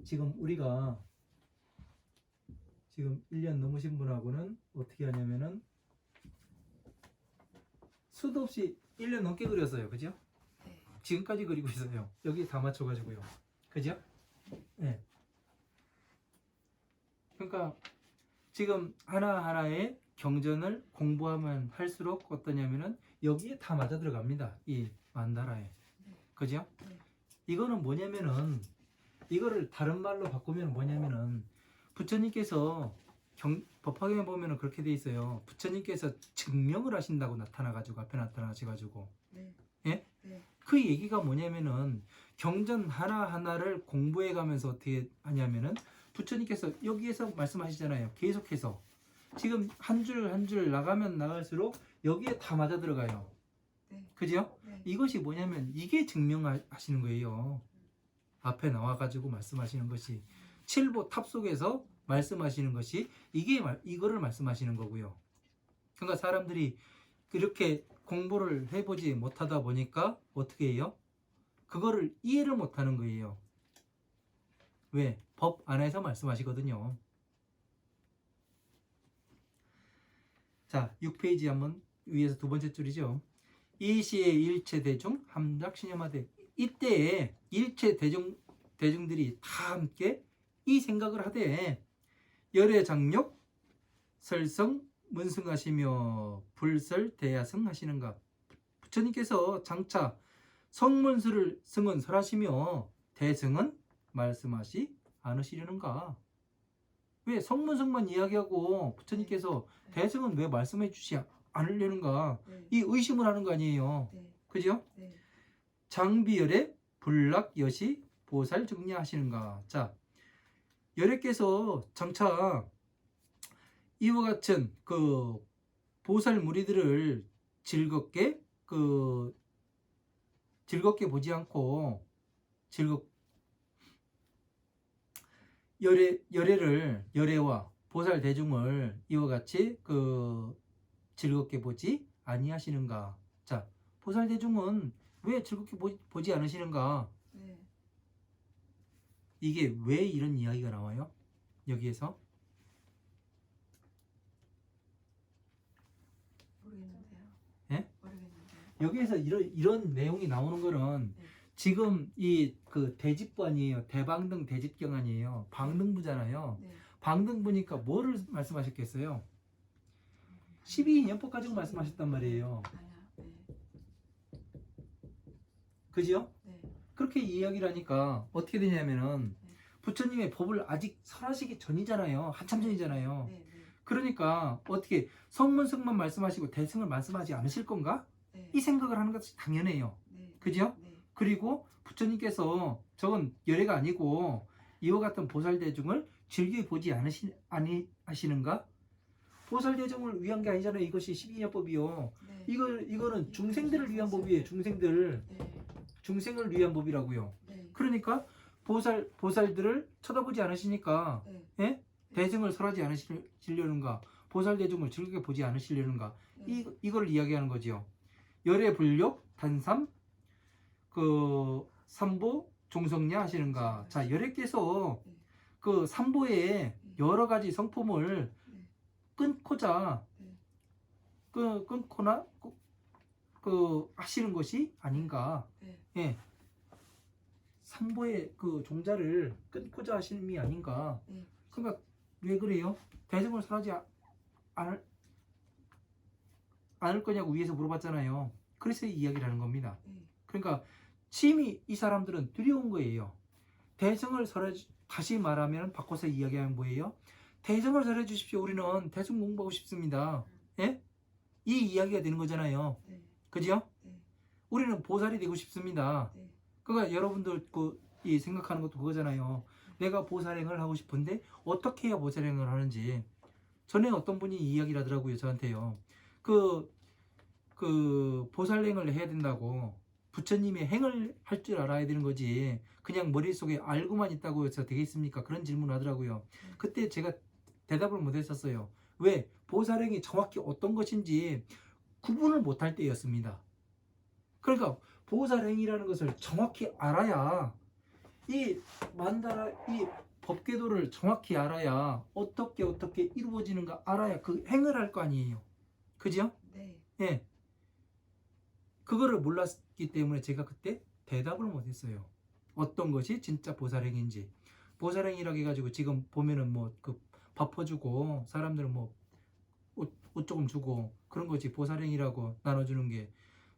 Speaker 1: 지금 우리가 지금 1년 넘으신 분하고는 어떻게 하냐면은 수도 없이 1년 넘게 그렸어요. 그죠?
Speaker 2: 네.
Speaker 1: 지금까지 그리고 있어요. 여기 다 맞춰가지고요. 그죠? 네. 그러니까 지금 하나하나의 경전을 공부하면 할수록 어떠냐면은 여기에 다 맞아 들어갑니다. 이 만다라에.
Speaker 2: 네.
Speaker 1: 그죠?
Speaker 2: 네.
Speaker 1: 이거는 뭐냐면은 이거를 다른 말로 바꾸면 뭐냐면은 부처님께서 법화경에 보면은 그렇게 돼 있어요. 부처님께서 증명을 하신다고 나타나가지고 앞에 나타나셔가지고
Speaker 2: 네.
Speaker 1: 예?
Speaker 2: 네.
Speaker 1: 그 얘기가 뭐냐면은 경전 하나하나를 공부해 가면서 어떻게 하냐면은 부처님께서 여기에서 말씀하시잖아요. 계속해서 지금 한 줄 한 줄 나가면 나갈수록 여기에 다 맞아 들어가요.
Speaker 2: 네.
Speaker 1: 그죠?
Speaker 2: 네.
Speaker 1: 이것이 뭐냐면 이게 증명하시는 거예요. 앞에 나와가지고 말씀하시는 것이 칠보 탑 속에서 말씀하시는 것이 이거를 말씀하시는 거고요. 그러니까 사람들이 그렇게 공부를 해보지 못하다 보니까 어떻게 해요? 그거를 이해를 못하는 거예요. 왜? 법 안에서 말씀하시거든요. 자, 6페이지 한번 위에서 두 번째 줄이죠. 이시의 일체 대중 함작신념하되 이때에 일체 대중들이 다 함께 이 생각을 하되 열애 장욕 설성 문승하시며 불설 대야승 하시는가. 부처님께서 장차 성문수를 승은 설하시며 대승은 말씀하시 않으시려는가. 왜 성문승만 이야기하고 부처님께서 대승은 왜 말씀해 주시 않으려는가.
Speaker 2: 네.
Speaker 1: 이 의심을 하는 거 아니에요.
Speaker 2: 네.
Speaker 1: 그죠?
Speaker 2: 네.
Speaker 1: 장비열의 불락여시 보살 정리하시는가. 자, 열애께서 장차 이와 같은 그 보살 무리들을 즐겁게 보지 않고 열애와 보살 대중을 이와 같이 즐겁게 보지 아니하시는가. 자, 보살 대중은 왜 즐겁게 보지 않으시는가?
Speaker 2: 네.
Speaker 1: 이게 왜 이런 이야기가 나와요? 여기에서
Speaker 2: 모르겠는데요.
Speaker 1: 예?
Speaker 2: 모르겠는데요.
Speaker 1: 여기에서 이런 내용이 나오는 거는
Speaker 2: 네.
Speaker 1: 지금 이 대집부 아니에요. 대방등 대집경 아니에요. 방등부잖아요.
Speaker 2: 네.
Speaker 1: 방등부니까 뭐를 말씀하셨겠어요? 12인연법 가지고 말씀하셨단 말이에요.
Speaker 2: 아니야. 네.
Speaker 1: 그지요?
Speaker 2: 네.
Speaker 1: 그렇게 이야기를 하니까 어떻게 되냐면은 부처님의 법을 아직 설하시기 전이잖아요. 한참 전이잖아요.
Speaker 2: 네. 네.
Speaker 1: 그러니까 어떻게 성문승만 말씀하시고 대승을 말씀하지 않으실 건가?
Speaker 2: 네.
Speaker 1: 이 생각을 하는 것이 당연해요.
Speaker 2: 네.
Speaker 1: 그죠?
Speaker 2: 네.
Speaker 1: 그리고 부처님께서 저건 열애가 아니고 이와 같은 보살대중을 즐겨 보지 아니하시는가? 보살대중을 위한 게 아니잖아요. 이것이 12인연법이요.
Speaker 2: 네.
Speaker 1: 이거는 중생들을 위한 법이에요. 중생들.
Speaker 2: 네.
Speaker 1: 중생을 위한 법이라고요.
Speaker 2: 네.
Speaker 1: 그러니까 보살들을 쳐다보지 않으시니까
Speaker 2: 네.
Speaker 1: 예? 대승을 설하지 않으시려는가? 보살대중을 즐겁게 보지 않으시려는가?
Speaker 2: 네.
Speaker 1: 이걸 이야기하는 거지요. 열애 불욕 단삼 삼보 종성냐 하시는가? 자, 열애께서 삼보의 여러 가지 성품을 끊고자 끊거나 하시는 것이 아닌가?
Speaker 2: 네.
Speaker 1: 예. 삼보의 종자를 끊고자 하시는 게 아닌가?
Speaker 2: 네.
Speaker 1: 그러니까 왜 그래요? 대승을 설하지 않을 거냐고 위에서 물어봤잖아요. 그래서 이 이야기를 하는 겁니다.
Speaker 2: 네.
Speaker 1: 그러니까 심히 이 사람들은 두려운 거예요. 대승을 다시 말하면 바꿔서 이야기하면 뭐예요? 대승을 설해 주십시오. 우리는 대승 공부하고 싶습니다. 예? 이 이야기가 되는 거잖아요.
Speaker 2: 네.
Speaker 1: 그죠?
Speaker 2: 네.
Speaker 1: 우리는 보살이 되고 싶습니다.
Speaker 2: 네.
Speaker 1: 그러니까 여러분들 이 생각하는 것도 그거잖아요. 내가 보살행을 하고 싶은데 어떻게 해야 보살행을 하는지. 전에 어떤 분이 이야기를 하더라고요. 저한테요. 보살행을 해야 된다고 부처님의 행을 할 줄 알아야 되는 거지 그냥 머릿속에 알고만 있다고 해서 되겠습니까? 그런 질문을 하더라고요. 그때 제가 대답을 못 했었어요. 왜? 보살행이 정확히 어떤 것인지 구분을 못할 때였습니다. 그러니까 보살행이라는 것을 정확히 알아야 이 법궤도를 정확히 알아야 어떻게 이루어지는가 알아야 그 행을 할 거 아니에요. 그죠?
Speaker 2: 네.
Speaker 1: 예. 그거를 몰랐기 때문에 제가 그때 대답을 못했어요. 어떤 것이 진짜 보살행인지. 보살행이라고 해가지고 지금 보면은 뭐 그 밥 퍼주고 사람들은 뭐 옷 조금 주고 그런 거지. 보살행이라고 나눠주는 게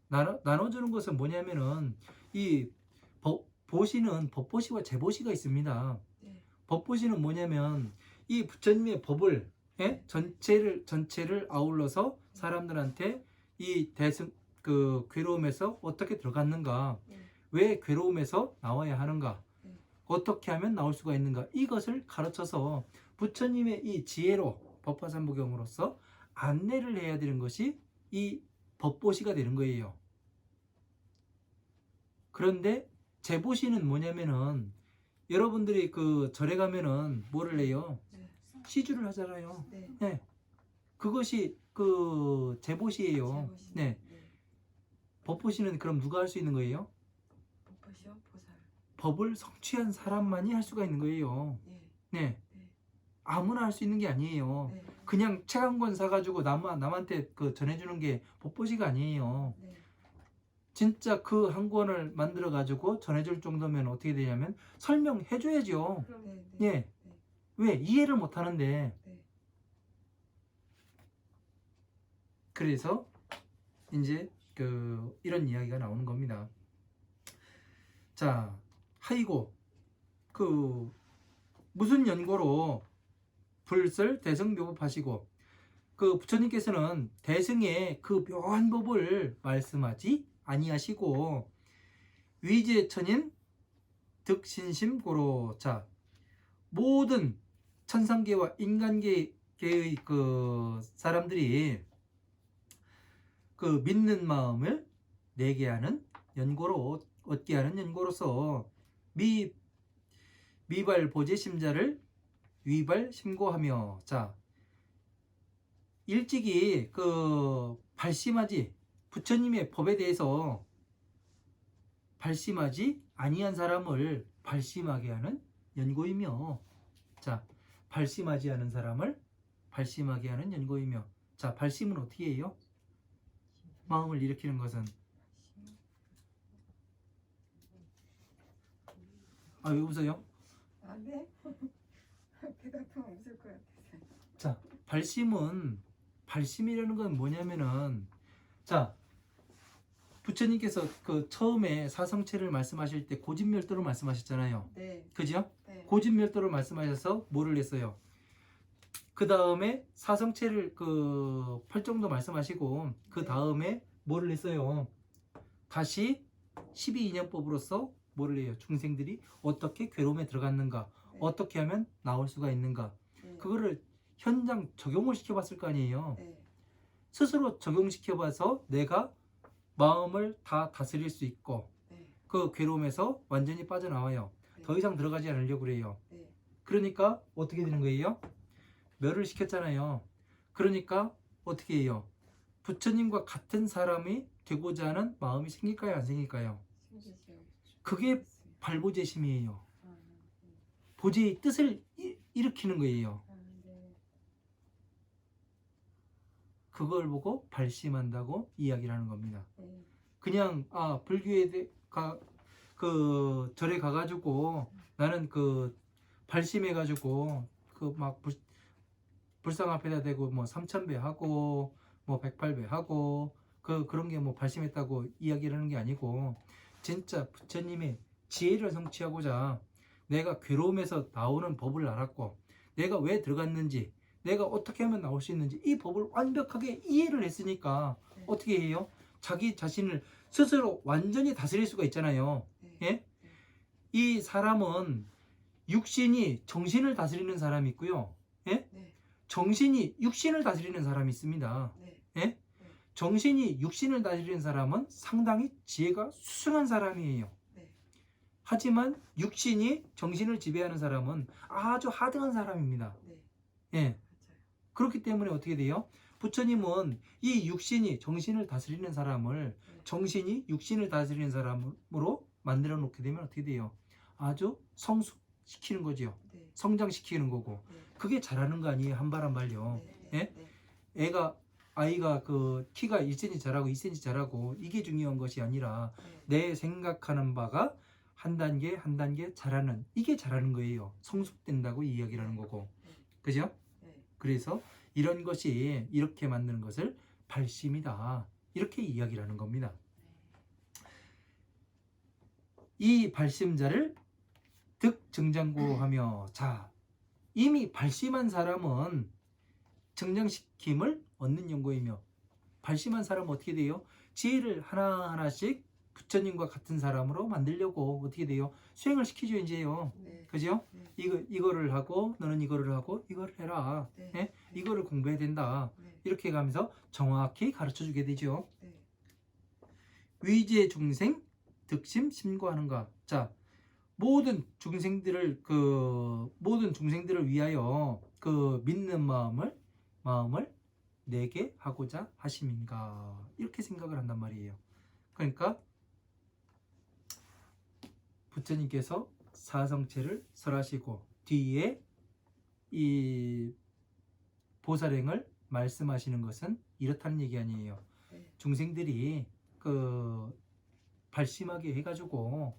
Speaker 1: 나눠주는 것은 뭐냐면은 이 보시는 법보시와 재보시가 있습니다.
Speaker 2: 네.
Speaker 1: 법보시는 뭐냐면 이 부처님의 법을 전체를 아울러서 사람들한테 이 대승 그 괴로움에서 어떻게 들어갔는가,
Speaker 2: 네.
Speaker 1: 왜 괴로움에서 나와야 하는가,
Speaker 2: 네.
Speaker 1: 어떻게 하면 나올 수가 있는가, 이것을 가르쳐서 부처님의 이 지혜로 법화삼부경으로서 안내를 해야 되는 것이 이 법보시가 되는 거예요. 그런데 재보시는 뭐냐면은 여러분들이 그 절에 가면은 뭐를 해요?
Speaker 2: 네.
Speaker 1: 시주를 하잖아요.
Speaker 2: 네.
Speaker 1: 네. 그것이 그 재보시예요.
Speaker 2: 재보시.
Speaker 1: 네.
Speaker 2: 네.
Speaker 1: 법보시는 그럼 누가 할 수 있는 거예요?
Speaker 2: 법보시요 보살.
Speaker 1: 법을 성취한 사람만이 할 수가 있는 거예요.
Speaker 2: 네.
Speaker 1: 네.
Speaker 2: 네.
Speaker 1: 아무나 할 수 있는 게 아니에요.
Speaker 2: 네.
Speaker 1: 그냥 책 한 권 사가지고 남한테 그 전해주는 게 법보시가 아니에요.
Speaker 2: 네.
Speaker 1: 진짜 그 한 권을 만들어 가지고 전해줄 정도면 어떻게 되냐면 설명해줘야죠.
Speaker 2: 네. 네.
Speaker 1: 예.
Speaker 2: 네.
Speaker 1: 왜? 이해를 못 하는데.
Speaker 2: 네.
Speaker 1: 그래서 이제 그 이런 이야기가 나오는 겁니다. 자, 하이고 그 무슨 연고로 불설 대승묘법하시고 그 부처님께서는 대승의 그 묘한 법을 말씀하지 아니하시고 위제천인 득신심고로. 자, 모든 천상계와 인간계의 그 사람들이 그 믿는 마음을 내게 하는 연고로 얻게 하는 연고로서 미발 보제심자를 위발 심고하며. 자, 일찍이 그 발심하지 부처님의 법에 대해서 발심하지 아니한 사람을 발심하게 하는 연고이며. 자, 발심하지 않은 사람을 발심하게 하는 연고이며. 자, 발심은 어떻게 해요? 마음을 일으키는 것은. 아, 왜 웃어요?
Speaker 2: 아, 네. 대답하면 웃을 것 같아서.
Speaker 1: 자, 발심이라는 건 뭐냐면은, 자, 부처님께서 그 처음에 사성체를 말씀하실 때 고진멸도를 말씀하셨잖아요.
Speaker 2: 네.
Speaker 1: 그죠?
Speaker 2: 네.
Speaker 1: 고진멸도를 말씀하셔서 뭐를 했어요? 그 다음에 사성체를 그 팔정도 말씀하시고 그 다음에 뭐를 했어요? 다시 12인연법으로서 뭐를 해요? 중생들이 어떻게 괴로움에 들어갔는가,
Speaker 2: 네.
Speaker 1: 어떻게 하면 나올 수가 있는가,
Speaker 2: 네.
Speaker 1: 그거를 현장 적용을 시켜봤을 거 아니에요.
Speaker 2: 네.
Speaker 1: 스스로 적용시켜봐서 내가 마음을 다 다스릴 수 있고
Speaker 2: 네.
Speaker 1: 그 괴로움에서 완전히 빠져나와요.
Speaker 2: 네.
Speaker 1: 더 이상 들어가지 않으려고 그래요.
Speaker 2: 네.
Speaker 1: 그러니까 어떻게 되는 거예요? 멸을 시켰잖아요. 그러니까 어떻게 해요? 부처님과 같은 사람이 되고자 하는 마음이 생길까요? 안 생길까요?
Speaker 2: 신기시요.
Speaker 1: 그게 발보제심이에요.
Speaker 2: 아, 네.
Speaker 1: 보제의 뜻을 일으키는 거예요.
Speaker 2: 아, 네.
Speaker 1: 그걸 보고 발심한다고 이야기를 하는 겁니다.
Speaker 2: 네.
Speaker 1: 그냥 불교에 그 절에 가가지고 나는 그 발심해가지고 그 막 불상 앞에다 대고 뭐 3000배 하고 뭐 108배 하고 그런 게 뭐 발심했다고 이야기를 하는 게 아니고, 진짜 부처님의 지혜를 성취하고자 내가 괴로움에서 나오는 법을 알았고 내가 왜 들어갔는지, 내가 어떻게 하면 나올 수 있는지 이 법을 완벽하게 이해를 했으니까
Speaker 2: 네.
Speaker 1: 어떻게 해요? 자기 자신을 스스로 완전히 다스릴 수가 있잖아요.
Speaker 2: 네.
Speaker 1: 예? 이 사람은 육신이 정신을 다스리는 사람이 있고요. 예?
Speaker 2: 네.
Speaker 1: 정신이 육신을 다스리는 사람이 있습니다.
Speaker 2: 네.
Speaker 1: 예? 정신이 육신을 다스리는 사람은 상당히 지혜가 수승한 사람이에요.
Speaker 2: 네.
Speaker 1: 하지만 육신이 정신을 지배하는 사람은 아주 하등한 사람입니다.
Speaker 2: 네.
Speaker 1: 예.
Speaker 2: 맞아요.
Speaker 1: 그렇기 때문에 어떻게 돼요? 부처님은 이 육신이 정신을 다스리는 사람을
Speaker 2: 네.
Speaker 1: 정신이 육신을 다스리는 사람으로 만들어 놓게 되면 어떻게 돼요? 아주 성숙시키는 거죠.
Speaker 2: 네.
Speaker 1: 성장시키는 거고
Speaker 2: 네.
Speaker 1: 그게 잘하는 거 아니에요? 한 발 한 발요.
Speaker 2: 네.
Speaker 1: 예?
Speaker 2: 네.
Speaker 1: 아이가 그 키가 1cm 자라고 2cm 자라고 이게 중요한 것이 아니라
Speaker 2: 네.
Speaker 1: 내 생각하는 바가 한 단계 한 단계 자라는 이게 잘하는 거예요. 성숙된다고 이 이야기라는 거고.
Speaker 2: 네.
Speaker 1: 그죠?
Speaker 2: 네.
Speaker 1: 그래서 이런 것이 이렇게 만드는 것을 발심이다. 이렇게 이야기를 하는 겁니다. 이 발심자를 득정장구하며 자 이미 발심한 사람은 정장시킴을 얻는 연구이며 발심한 사람은 어떻게 돼요? 지혜를 하나하나씩 부처님과 같은 사람으로 만들려고 어떻게 돼요? 수행을 시키죠 이제요.
Speaker 2: 네.
Speaker 1: 그죠?
Speaker 2: 네.
Speaker 1: 이거를 하고 너는 이거를 하고 이거를 해라.
Speaker 2: 네.
Speaker 1: 예? 이거를 공부해야 된다.
Speaker 2: 네.
Speaker 1: 이렇게 가면서 정확히 가르쳐 주게 되죠.
Speaker 2: 네.
Speaker 1: 위제 중생 득심 심고하는가. 자, 모든 중생들을 위하여 그 믿는 마음을 내게 하고자 하심인가. 이렇게 생각을 한단 말이에요. 그러니까 부처님께서 사성체를 설하시고 뒤에 이 보살행을 말씀하시는 것은 이렇다는 얘기 아니에요.
Speaker 2: 네.
Speaker 1: 중생들이 그 발심하게 해가지고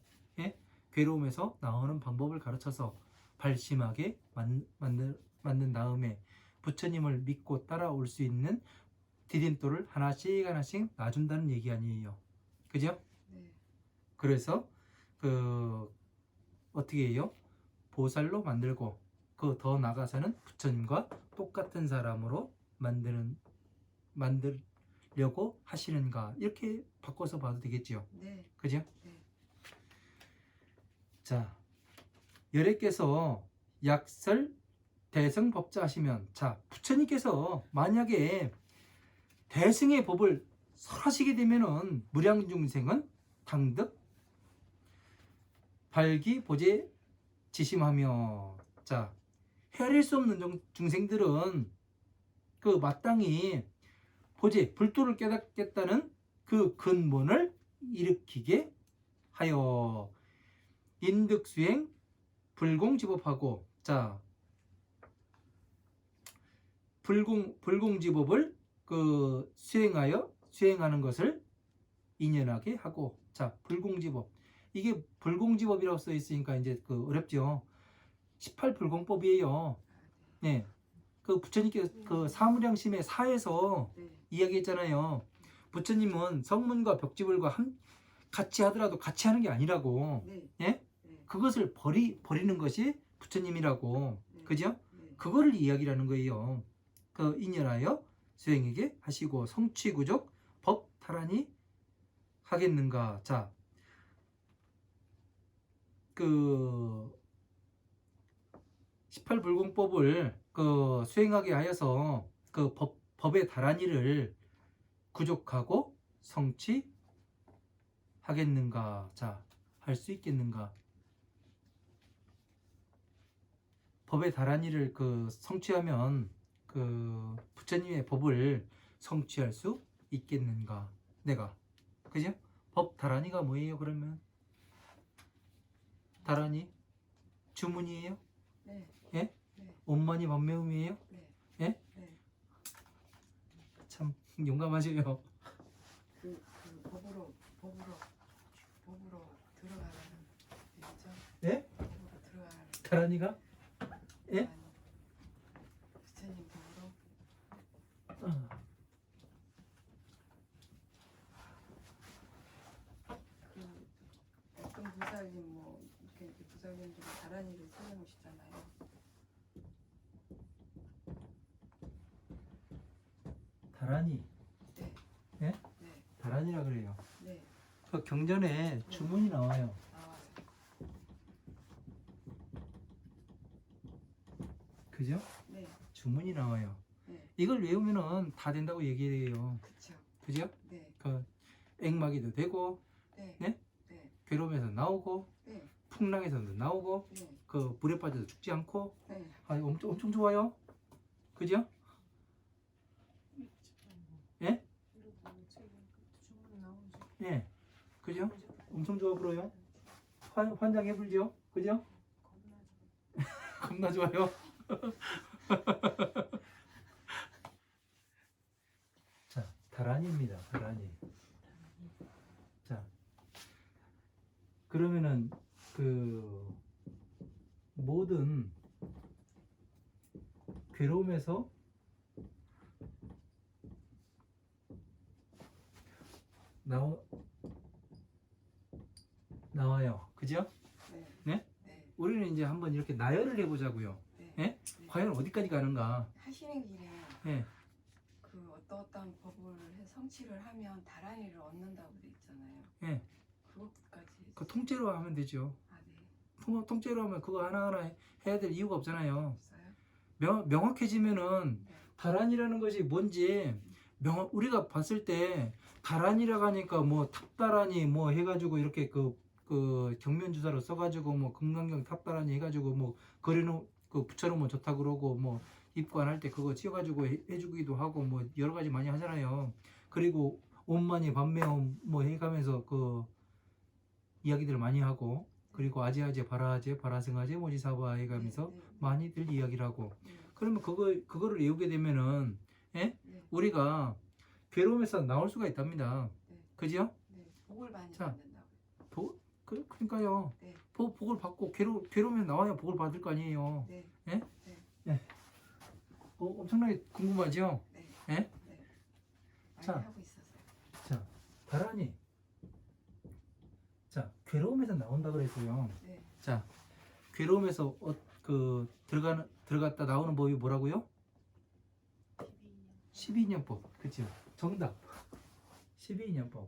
Speaker 1: 괴로움에서 나오는 방법을 가르쳐서 발심하게 만든 다음에 부처님을 믿고 따라올 수 있는 디딤돌을 하나씩 하나씩 놔준다는 얘기 아니에요. 그죠?
Speaker 2: 네.
Speaker 1: 그래서 어떻게 해요? 보살로 만들고 그 더 나가서는 부처님과 똑같은 사람으로 만들려고 하시는가 이렇게 바꿔서 봐도 되겠죠.
Speaker 2: 네.
Speaker 1: 그죠?
Speaker 2: 네.
Speaker 1: 자, 열애께서 약설 대승법자 하시면 자 부처님께서 만약에 대승의 법을 설하시게 되면은 무량중생은 당득 발기보제 지심하며 자 헤아릴 수 없는 중생들은 그 마땅히 보제 불도를 깨닫겠다는 그 근본을 일으키게 하여 인득수행 불공지법하고 자 불공지법을 그 수행하는 것을 인연하게 하고 자 불공지법 이게 불공지법이라고 써 있으니까 이제 그 어렵죠. 18불공법이에요. 네. 그 부처님께서 그 사무량심의 사에서
Speaker 2: 네.
Speaker 1: 이야기했잖아요. 부처님은 성문과 벽지불과 같이 하더라도 같이 하는 게 아니라고.
Speaker 2: 네.
Speaker 1: 예?
Speaker 2: 네.
Speaker 1: 그것을 버리는 것이 부처님이라고.
Speaker 2: 네.
Speaker 1: 그죠?
Speaker 2: 네.
Speaker 1: 그거를 이야기하는 거예요. 그 인연하여 수행에게 하시고 성취구족 법탈하니 하겠는가. 자, 그 18불공법을 그 수행하게 하여서 그 법의 다란이를 구족하고 성취하겠는가. 자, 할 수 있겠는가. 법의 다란이를 그 성취하면 그 부처님의 법을 성취할 수 있겠는가. 내가. 그죠? 법 다란이가 뭐예요, 그러면? 다란이? 주문이에요?
Speaker 2: 네.
Speaker 1: 예?
Speaker 2: 네.
Speaker 1: 온만이 반매음이에요?
Speaker 2: 네.
Speaker 1: 예?
Speaker 2: 네.
Speaker 1: 참 용감하세요.
Speaker 2: 그 법으로 들어가는 얘기죠.
Speaker 1: 예?
Speaker 2: 법으로 들어가는.
Speaker 1: 다란이가? 예?
Speaker 2: 아니, 부처님 법으로. 그 어떤 부사님 뭐 이렇게 부사님들이 다란이를 세워놓으시잖아요.
Speaker 1: 다란이.
Speaker 2: 네.
Speaker 1: 예?
Speaker 2: 네.
Speaker 1: 다란이라 그래요.
Speaker 2: 네.
Speaker 1: 그 경전에 주문이 나와요.
Speaker 2: 나와서.
Speaker 1: 그죠?
Speaker 2: 네.
Speaker 1: 주문이 나와요.
Speaker 2: 네.
Speaker 1: 이걸 외우면은 다 된다고 얘기해요.
Speaker 2: 그쵸.
Speaker 1: 그죠?
Speaker 2: 네.
Speaker 1: 그 액마기도 되고
Speaker 2: 네.
Speaker 1: 네?
Speaker 2: 네.
Speaker 1: 괴로움에서 나오고
Speaker 2: 네.
Speaker 1: 풍랑에서도 나오고
Speaker 2: 네.
Speaker 1: 그 물에 빠져도 죽지 않고
Speaker 2: 네.
Speaker 1: 아 엄청 좋아요. 그죠? 예? 예. 그죠? 엄청 좋아 보여요. 환장해 불죠? 그죠? 겁나 좋아요. 자, 다란이입니다. 다란이. 자, 그러면은 그 모든 괴로움에서 나와요. 그죠?
Speaker 2: 네.
Speaker 1: 네?
Speaker 2: 네.
Speaker 1: 우리는 이제 한번 이렇게 나열을 해보자고요.
Speaker 2: 네.
Speaker 1: 예? 과연 어디까지 가는가?
Speaker 2: 하시는 길에
Speaker 1: 예.
Speaker 2: 그 어떤 법을 성취를 하면 다란이를 얻는다고 돼 있잖아요.
Speaker 1: 예.
Speaker 2: 그것까지.
Speaker 1: 그 통째로 하면 되죠.
Speaker 2: 아, 네.
Speaker 1: 통째로 하면 그거 하나하나 해야 될 이유가 없잖아요.
Speaker 2: 없어요?
Speaker 1: 명확해지면은
Speaker 2: 네.
Speaker 1: 다란이라는 것이 뭔지 우리가 봤을 때 다란이라고 하니까 뭐 탑다란이 뭐 해가지고 이렇게 그 경면 주사로 써가지고 뭐 금강경 탑다란이 해가지고 뭐 거리는 그 붙여놓으면 좋다 그러고 뭐 입관할 때 그거 씌워가지고 해주기도 하고 뭐 여러 가지 많이 하잖아요. 그리고 온만이 반매옴 뭐 해가면서 그 이야기들을 많이 하고 그리고 아제아제 바라아제 바라승아제 모지사바 해가면서
Speaker 2: 네. 네.
Speaker 1: 많이들 이야기를 하고
Speaker 2: 네.
Speaker 1: 그러면 그거를 외우게 되면은 예?
Speaker 2: 네.
Speaker 1: 우리가 괴로움에서 나올 수가 있답니다.
Speaker 2: 네.
Speaker 1: 그죠?
Speaker 2: 네. 복을 많이
Speaker 1: 자.
Speaker 2: 받는다고요.
Speaker 1: 그러니까요.
Speaker 2: 네.
Speaker 1: 복을 받고 괴로우면 나와야 복을 받을 거 아니에요.
Speaker 2: 네.
Speaker 1: 예?
Speaker 2: 네.
Speaker 1: 예. 엄청나게 궁금하죠?
Speaker 2: 네.
Speaker 1: 예?
Speaker 2: 네. 많이
Speaker 1: 자.
Speaker 2: 하고 있어서요.
Speaker 1: 자, 다란이. 자, 괴로움에서 나온다 그랬어요.
Speaker 2: 네.
Speaker 1: 자, 괴로움에서 들어갔다 나오는 법이 뭐라고요? 12인연법. 그렇죠. 정답. 12인연법.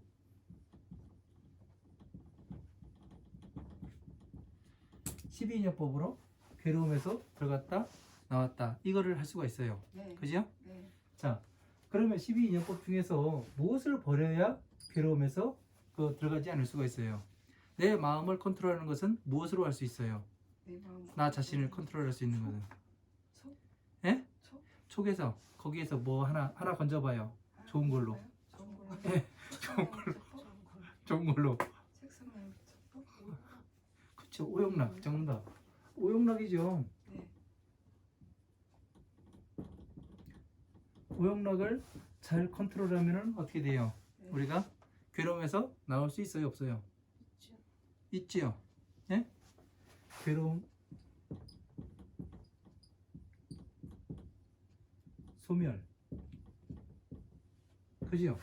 Speaker 1: 12인연법으로 괴로움에서 들어갔다 나왔다. 이거를 할 수가 있어요.
Speaker 2: 네.
Speaker 1: 그죠?
Speaker 2: 네.
Speaker 1: 자, 그러면 12인연법 중에서 무엇을 버려야 괴로움에서 들어가지 않을 수가 있어요? 내 마음을 컨트롤하는 것은 무엇으로 할 수 있어요?
Speaker 2: 내 마음
Speaker 1: 나 자신을 컨트롤할 수 있는 것은?
Speaker 2: 속?
Speaker 1: 예?
Speaker 2: 속?
Speaker 1: 촉에서 거기에서 뭐 하나 건져봐요. 좋은 걸로.
Speaker 2: 좋은 걸로.
Speaker 1: 예, 좋은 걸로. 좋은 걸로.
Speaker 2: 색소 말고 촉법?
Speaker 1: 그쵸. 오용락. 정답. 오용락이죠.
Speaker 2: 네.
Speaker 1: 오용락을 잘 컨트롤하면은 어떻게 돼요?
Speaker 2: 네.
Speaker 1: 우리가 괴로움에서 나올 수 있어요, 없어요? 있지요. 예? 괴로움, 소멸, 그지요?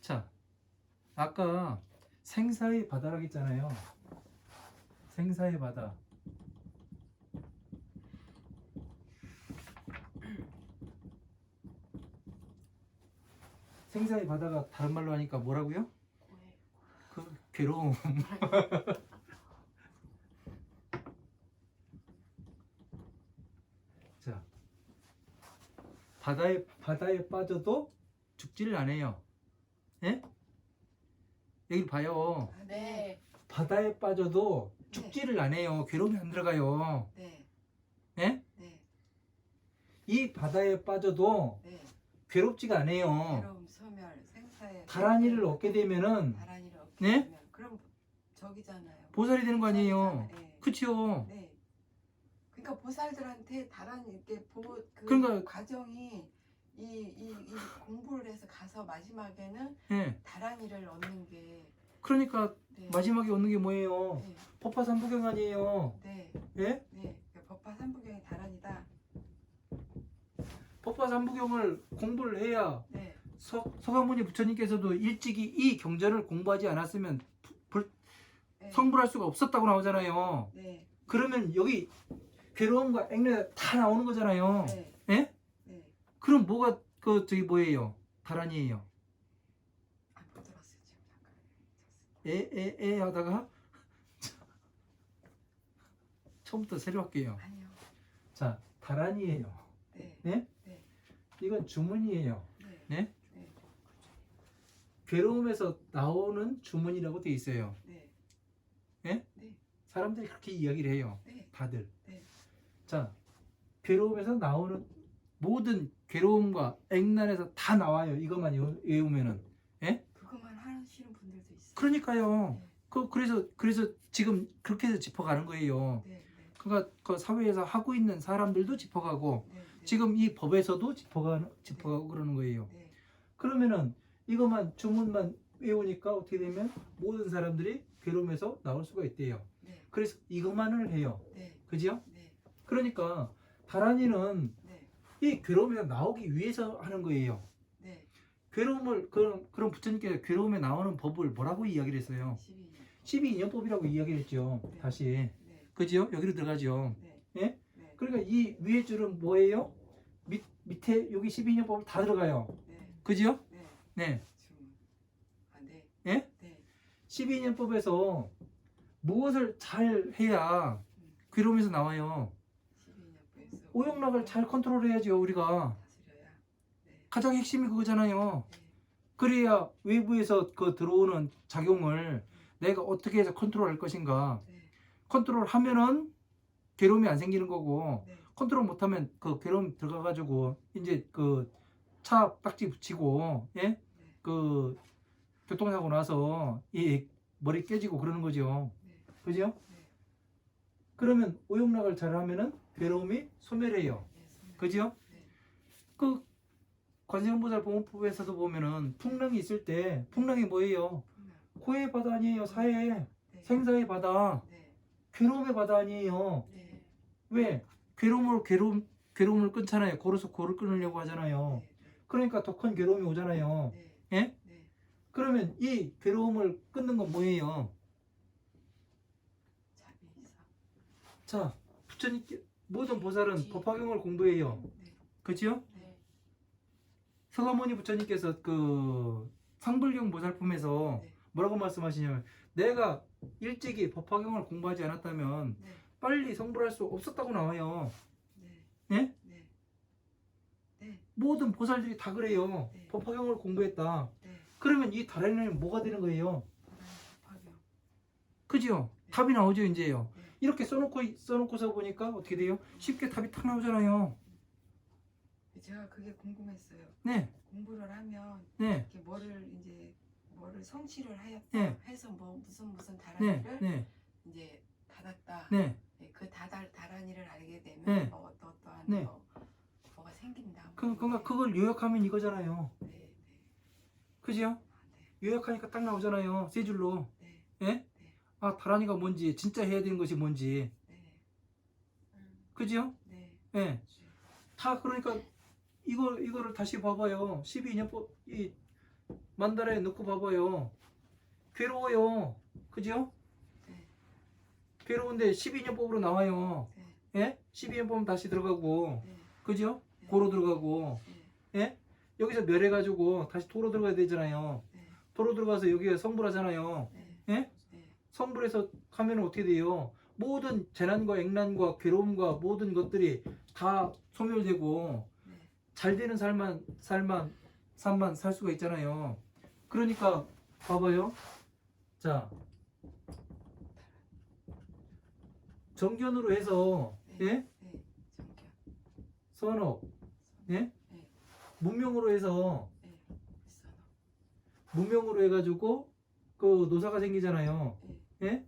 Speaker 1: 자, 아까 생사의 바다라고 했잖아요. 생사의 바다. 생사의 바다가 다른 말로 하니까 뭐라고요? 그 괴로움. 자, 바다에 빠져도 죽지를 않아요. 예? 여기 봐요.
Speaker 2: 아, 네.
Speaker 1: 바다에 빠져도 죽지를 않아요. 괴로움이 안 들어가요.
Speaker 2: 네.
Speaker 1: 예?
Speaker 2: 네.
Speaker 1: 이 바다에 빠져도
Speaker 2: 네.
Speaker 1: 괴롭지가 않아요.
Speaker 2: 괴로움, 소멸, 생사의
Speaker 1: 다란이를 얻게 되면은
Speaker 2: 다란이를 얻게
Speaker 1: 네?
Speaker 2: 되면 그럼 저기잖아요.
Speaker 1: 보살이 되는 거 아니에요.
Speaker 2: 네.
Speaker 1: 그치요?
Speaker 2: 네. 그러니까 보살들한테 다란 이렇게 그
Speaker 1: 그러니까-
Speaker 2: 과정이 이 공부를 해서 가서 마지막에는
Speaker 1: 예.
Speaker 2: 다란이를 얻는 게
Speaker 1: 그러니까
Speaker 2: 네.
Speaker 1: 마지막에 얻는 게 뭐예요?
Speaker 2: 네.
Speaker 1: 법화삼부경 아니에요.
Speaker 2: 네.
Speaker 1: 예?
Speaker 2: 네. 법화 삼부경이 다란이다.
Speaker 1: 법화삼부경을 공부를 해야
Speaker 2: 네.
Speaker 1: 서가모니 부처님께서도 일찍이 이 경전을 공부하지 않았으면
Speaker 2: 네.
Speaker 1: 성불할 수가 없었다고 나오잖아요.
Speaker 2: 네.
Speaker 1: 그러면 여기 괴로움과 액례 다 나오는 거잖아요.
Speaker 2: 네.
Speaker 1: 예?
Speaker 2: 네.
Speaker 1: 그럼 뭐가 저기 뭐예요? 다란이에요.
Speaker 2: 안 들었어요 지금 잠깐.
Speaker 1: 에 하다가 처음부터 새로 할게요.
Speaker 2: 아니요.
Speaker 1: 자, 다란이에요.
Speaker 2: 네.
Speaker 1: 네?
Speaker 2: 네.
Speaker 1: 이건 주문이에요.
Speaker 2: 네.
Speaker 1: 네?
Speaker 2: 네.
Speaker 1: 괴로움에서 나오는 주문이라고 돼 있어요.
Speaker 2: 네.
Speaker 1: 예?
Speaker 2: 네.
Speaker 1: 사람들이 그렇게 이야기를 해요.
Speaker 2: 네.
Speaker 1: 다들.
Speaker 2: 네.
Speaker 1: 자, 괴로움에서 나오는 모든 괴로움과 액난에서 다 나와요. 이것만 외우면은. 예?
Speaker 2: 그것만 하시는 분들도 있어요.
Speaker 1: 그러니까요.
Speaker 2: 네.
Speaker 1: 그래서 지금 그렇게 해서 짚어가는 거예요.
Speaker 2: 네. 네.
Speaker 1: 그러니까 그 사회에서 하고 있는 사람들도 짚어가고
Speaker 2: 네.
Speaker 1: 지금 이 법에서도 짚어가고 그러는 거예요.
Speaker 2: 네.
Speaker 1: 그러면은 이것만 주문만 외우니까 어떻게 되면 모든 사람들이 괴로움에서 나올 수가 있대요.
Speaker 2: 네.
Speaker 1: 그래서 이것만을 해요.
Speaker 2: 네.
Speaker 1: 그죠?
Speaker 2: 네.
Speaker 1: 그러니까 다란이는
Speaker 2: 네.
Speaker 1: 이 괴로움에서 나오기 위해서 하는 거예요.
Speaker 2: 네.
Speaker 1: 괴로움을 그럼 부처님께서 괴로움에 나오는 법을 뭐라고 이야기를 했어요?
Speaker 2: 12년.
Speaker 1: 12인연법이라고 이야기를 했죠.
Speaker 2: 네.
Speaker 1: 다시.
Speaker 2: 네.
Speaker 1: 그죠? 여기로 들어가죠.
Speaker 2: 네.
Speaker 1: 예?
Speaker 2: 네.
Speaker 1: 그러니까 이 위에 줄은 뭐예요? 밑에 여기 12인연법을 다 들어가요.
Speaker 2: 네.
Speaker 1: 그죠?
Speaker 2: 네.
Speaker 1: 네.
Speaker 2: 주문. 아, 네.
Speaker 1: 예?
Speaker 2: 네.
Speaker 1: 12인연법에서 무엇을 잘 해야 괴로움에서 나와요?
Speaker 2: 12년부에서
Speaker 1: 오용락을 잘 컨트롤해야죠, 우리가.
Speaker 2: 다스려야. 네.
Speaker 1: 가장 핵심이 그거잖아요.
Speaker 2: 네.
Speaker 1: 그래야 외부에서 그 들어오는 작용을 내가 어떻게 해서 컨트롤할 것인가.
Speaker 2: 네.
Speaker 1: 컨트롤하면은 괴로움이 안 생기는 거고,
Speaker 2: 네.
Speaker 1: 컨트롤 못하면 그 괴로움 들어가가지고 이제 그 차 딱지 붙이고, 예?
Speaker 2: 네.
Speaker 1: 그 교통사고 나서 이 머리 깨지고 그러는 거죠.
Speaker 2: 네.
Speaker 1: 그죠?
Speaker 2: 네.
Speaker 1: 그러면 오용락을 잘하면은 괴로움이 소멸해요.
Speaker 2: 네. 소멸.
Speaker 1: 그죠?
Speaker 2: 네.
Speaker 1: 그 관세음보살 보문법에서도 보면은 풍랑이 있을 때 풍랑이 뭐예요?
Speaker 2: 풍랑.
Speaker 1: 고해의 바다 아니에요. 사해,
Speaker 2: 네.
Speaker 1: 생사의 바다,
Speaker 2: 네.
Speaker 1: 괴로움의 바다 아니에요.
Speaker 2: 네.
Speaker 1: 왜? 괴로움을 끊잖아요. 고로서 고를 끊으려고 하잖아요.
Speaker 2: 네.
Speaker 1: 그러니까 더 큰 괴로움이 오잖아요.
Speaker 2: 네.
Speaker 1: 예?
Speaker 2: 네.
Speaker 1: 그러면 이 괴로움을 끊는 건 뭐예요?
Speaker 2: 자비사.
Speaker 1: 자, 부처님께 모든 보살은 법화경을 공부해요.
Speaker 2: 네.
Speaker 1: 그죠?
Speaker 2: 네.
Speaker 1: 서가모니 부처님께서 그 상불경 보살품에서
Speaker 2: 네.
Speaker 1: 뭐라고 말씀하시냐면 내가 일찍이 법화경을 공부하지 않았다면
Speaker 2: 네.
Speaker 1: 빨리 성불할 수 없었다고 나와요.
Speaker 2: 네.
Speaker 1: 예?
Speaker 2: 네. 네.
Speaker 1: 모든 보살들이 다 그래요.
Speaker 2: 네.
Speaker 1: 법화경을 공부했다.
Speaker 2: 네.
Speaker 1: 그러면 이 다란이는 뭐가 되는 거예요?
Speaker 2: 법화경.
Speaker 1: 그죠?
Speaker 2: 네.
Speaker 1: 답이 나오죠, 이제요.
Speaker 2: 네.
Speaker 1: 이렇게 써놓고서 보니까 어떻게 돼요? 쉽게 답이 탁 나오잖아요.
Speaker 2: 제가 그게 궁금했어요.
Speaker 1: 네,
Speaker 2: 공부를 하면
Speaker 1: 네,
Speaker 2: 이렇게 뭐를 성취를 하였다
Speaker 1: 네.
Speaker 2: 해서 뭐 무슨
Speaker 1: 네,
Speaker 2: 다란이를
Speaker 1: 네,
Speaker 2: 이제 받았다.
Speaker 1: 네.
Speaker 2: 네, 그 다란이를 알게 되면
Speaker 1: 네.
Speaker 2: 뭐 어떠한
Speaker 1: 네.
Speaker 2: 뭐가 생긴다.
Speaker 1: 그러니까 그걸 요약하면 이거잖아요.
Speaker 2: 네, 네,
Speaker 1: 그죠?
Speaker 2: 아,
Speaker 1: 요약하니까 딱 나오잖아요. 세 줄로.
Speaker 2: 네,
Speaker 1: 예?
Speaker 2: 네,
Speaker 1: 아, 다란이가 뭔지, 진짜 해야 되는 것이 뭔지.
Speaker 2: 네,
Speaker 1: 그죠?
Speaker 2: 네,
Speaker 1: 예.
Speaker 2: 네,
Speaker 1: 다 그러니까 이거를 다시 봐봐요. 12인연법 이 만다라에 넣고 봐봐요. 괴로워요. 그죠?
Speaker 2: 네,
Speaker 1: 괴로운데 12인연법으로 나와요.
Speaker 2: 네,
Speaker 1: 예? 12인연법 다시 들어가고.
Speaker 2: 네,
Speaker 1: 그죠?
Speaker 2: 네.
Speaker 1: 고로 들어가고.
Speaker 2: 네,
Speaker 1: 예? 여기서 멸해가지고 다시 도로 들어가야 되잖아요.
Speaker 2: 네,
Speaker 1: 도로 들어가서 여기에 성불하잖아요.
Speaker 2: 네,
Speaker 1: 예?
Speaker 2: 네,
Speaker 1: 성불해서 하면 어떻게 돼요? 모든 재난과 액난과 괴로움과 모든 것들이 다 소멸되고
Speaker 2: 네,
Speaker 1: 잘 되는 삶만 살 수가 있잖아요. 그러니까 봐봐요. 자, 정견으로 해서
Speaker 2: 네,
Speaker 1: 예?
Speaker 2: 네, 정견,
Speaker 1: 선업, 예?
Speaker 2: 네,
Speaker 1: 문명으로 해서
Speaker 2: 네, 선업,
Speaker 1: 문명으로 해가지고 그 노사가 생기잖아요.
Speaker 2: 네,
Speaker 1: 예?
Speaker 2: 네,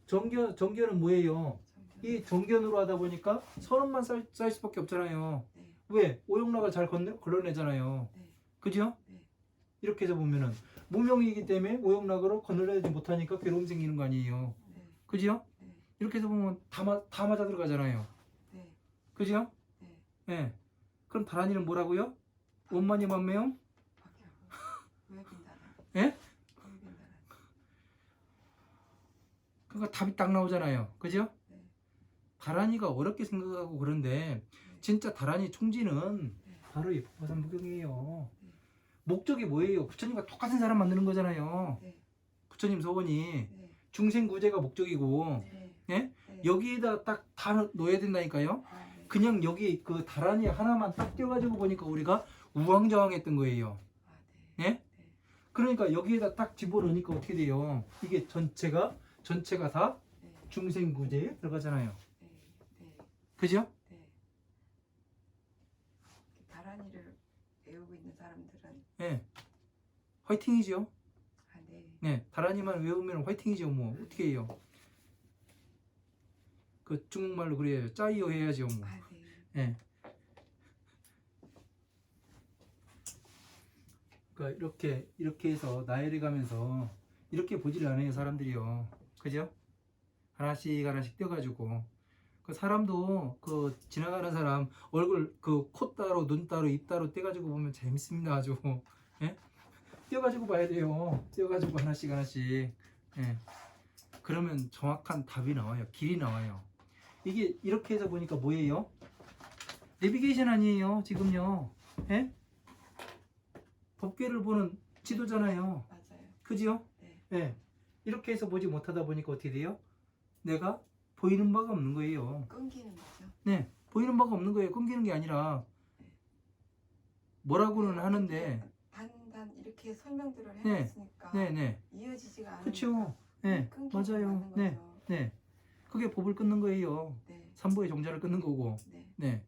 Speaker 1: 정견은 뭐예요?
Speaker 2: 정견,
Speaker 1: 이 정견으로 하다 보니까 선업만 쌓일 수밖에 없잖아요.
Speaker 2: 네,
Speaker 1: 왜? 오용락을 잘 걸러내잖아요.
Speaker 2: 네,
Speaker 1: 그죠?
Speaker 2: 네,
Speaker 1: 이렇게 해서 보면은 무명이기 때문에 오용락으로 걸러내지 못하니까 괴로움 생기는 거 아니에요.
Speaker 2: 네,
Speaker 1: 그죠?
Speaker 2: 네,
Speaker 1: 이렇게 해서 보면 다 맞아 들어가잖아요.
Speaker 2: 네,
Speaker 1: 그죠?
Speaker 2: 네.
Speaker 1: 예. 그럼 다란이는 뭐라고요? 원만이 만매형?
Speaker 2: 박하고 외빈다라.
Speaker 1: 예?
Speaker 2: 외빈다라.
Speaker 1: 그러니까 답이 딱 나오잖아요. 그죠?
Speaker 2: 네,
Speaker 1: 다란이가 어렵게 생각하고 그런데 진짜 다란이 총지는
Speaker 2: 네,
Speaker 1: 바로 이 법화삼부경이에요.
Speaker 2: 네.
Speaker 1: 목적이 뭐예요? 부처님과 똑같은 사람 만드는 거잖아요.
Speaker 2: 네,
Speaker 1: 부처님 소원이
Speaker 2: 네,
Speaker 1: 중생구제가 목적이고
Speaker 2: 네,
Speaker 1: 예?
Speaker 2: 네.
Speaker 1: 여기에다 딱 다 넣어야 된다니까요.
Speaker 2: 아, 네.
Speaker 1: 그냥 여기 그 다란이 하나만 딱 띄워가지고 보니까 우리가 우왕좌왕했던 거예요.
Speaker 2: 아, 네.
Speaker 1: 예?
Speaker 2: 네.
Speaker 1: 그러니까 여기에다 딱 집어넣으니까 어떻게 돼요? 이게 전체가 다
Speaker 2: 네.
Speaker 1: 중생구제에 들어가잖아요.
Speaker 2: 네. 네.
Speaker 1: 그죠?
Speaker 2: 네. 다란이를 외우고 있는 사람들은
Speaker 1: 예. 화이팅이죠.
Speaker 2: 아, 네.
Speaker 1: 네. 다란이만 외우면 화이팅이죠. 뭐 어떻게 해요? 그 중국말로 그래요. 짜이요 해야죠. 뭐.
Speaker 2: 아, 네.
Speaker 1: 예. 그러니까 이렇게 해서 나열해 가면서 이렇게 보질 않아요 사람들이요. 그죠? 하나씩 하나씩 떼가지고 그 사람도 그 지나가는 사람 얼굴 그 코 따로 눈 따로 입 따로 떼가지고 보면 재밌습니다 아주. 예? 떼가지고 봐야 돼요. 떼가지고 하나씩 하나씩. 예. 그러면 정확한 답이 나와요. 길이 나와요. 이게 이렇게 해서 보니까 뭐예요? 내비게이션 아니에요 지금요. 예? 법궤를 보는 지도잖아요.
Speaker 2: 맞아요.
Speaker 1: 그지요?
Speaker 2: 네.
Speaker 1: 예. 이렇게 해서 보지 못하다 보니까 어떻게 돼요? 내가 보이는 바가 없는 거예요.
Speaker 2: 끊기는 거죠.
Speaker 1: 네. 보이는 바가 없는 거예요. 끊기는 게 아니라 뭐라고는 하는데
Speaker 2: 단단 이렇게 설명들을
Speaker 1: 네.
Speaker 2: 해놨으니까
Speaker 1: 네네.
Speaker 2: 이어지지가 않으니까
Speaker 1: 그렇죠. 네.
Speaker 2: 끊기지
Speaker 1: 맞아요.
Speaker 2: 않는
Speaker 1: 네.
Speaker 2: 거죠.
Speaker 1: 네. 그게 법을 끊는 거예요.
Speaker 2: 네.
Speaker 1: 삼보의 종자를 끊는 거고.
Speaker 2: 네.
Speaker 1: 네.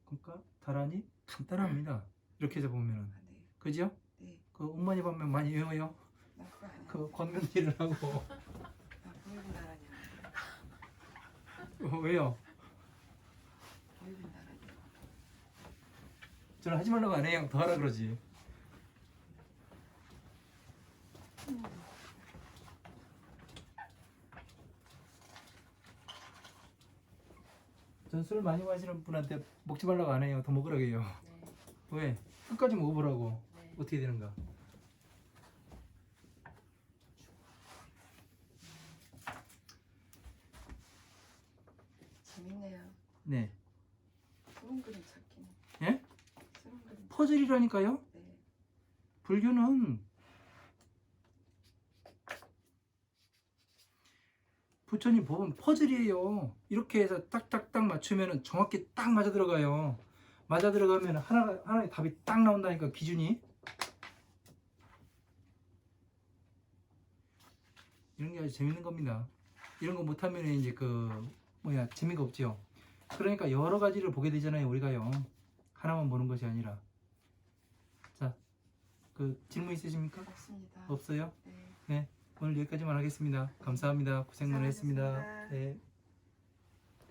Speaker 1: 그러니까 다란이 간단합니다. 이렇게 해서 보면은.
Speaker 2: 아, 네.
Speaker 1: 그죠?
Speaker 2: 네.
Speaker 1: 그 엄마니 반면 많이 외워요.
Speaker 2: 나 그거 아니야.
Speaker 1: 그 광명리를 하고.
Speaker 2: 나 보이는 나라냐.
Speaker 1: 왜요?
Speaker 2: 보이는 나라냐.
Speaker 1: 저는 하지 말라고 안 해요. 더 하라 그러지. 전 술 많이 마시는 분한테 먹지 말라고 안 해요. 더 먹으라고 해요.
Speaker 2: 네.
Speaker 1: 왜? 끝까지 먹어보라고.
Speaker 2: 네.
Speaker 1: 어떻게 되는가?
Speaker 2: 재밌네요.
Speaker 1: 네.
Speaker 2: 그런 그림 찾기는.
Speaker 1: 예?
Speaker 2: 그런 그림.
Speaker 1: 퍼즐이라니까요?
Speaker 2: 네.
Speaker 1: 불교는 부처님 법은 퍼즐이에요. 이렇게 해서 딱딱딱 맞추면 정확히 딱 맞아 들어가요. 맞아 들어가면 하나의 답이 딱 나온다니까 기준이. 이런 게 아주 재밌는 겁니다. 이런 거 못하면 이제 재미가 없죠. 그러니까 여러 가지를 보게 되잖아요 우리가요. 하나만 보는 것이 아니라. 자, 그 질문 있으십니까?
Speaker 2: 없습니다.
Speaker 1: 없어요?
Speaker 2: 네.
Speaker 1: 네. 오늘 여기까지만 하겠습니다. 감사합니다. 고생 많으셨습니다.
Speaker 2: 수고하셨습니다.
Speaker 1: 네.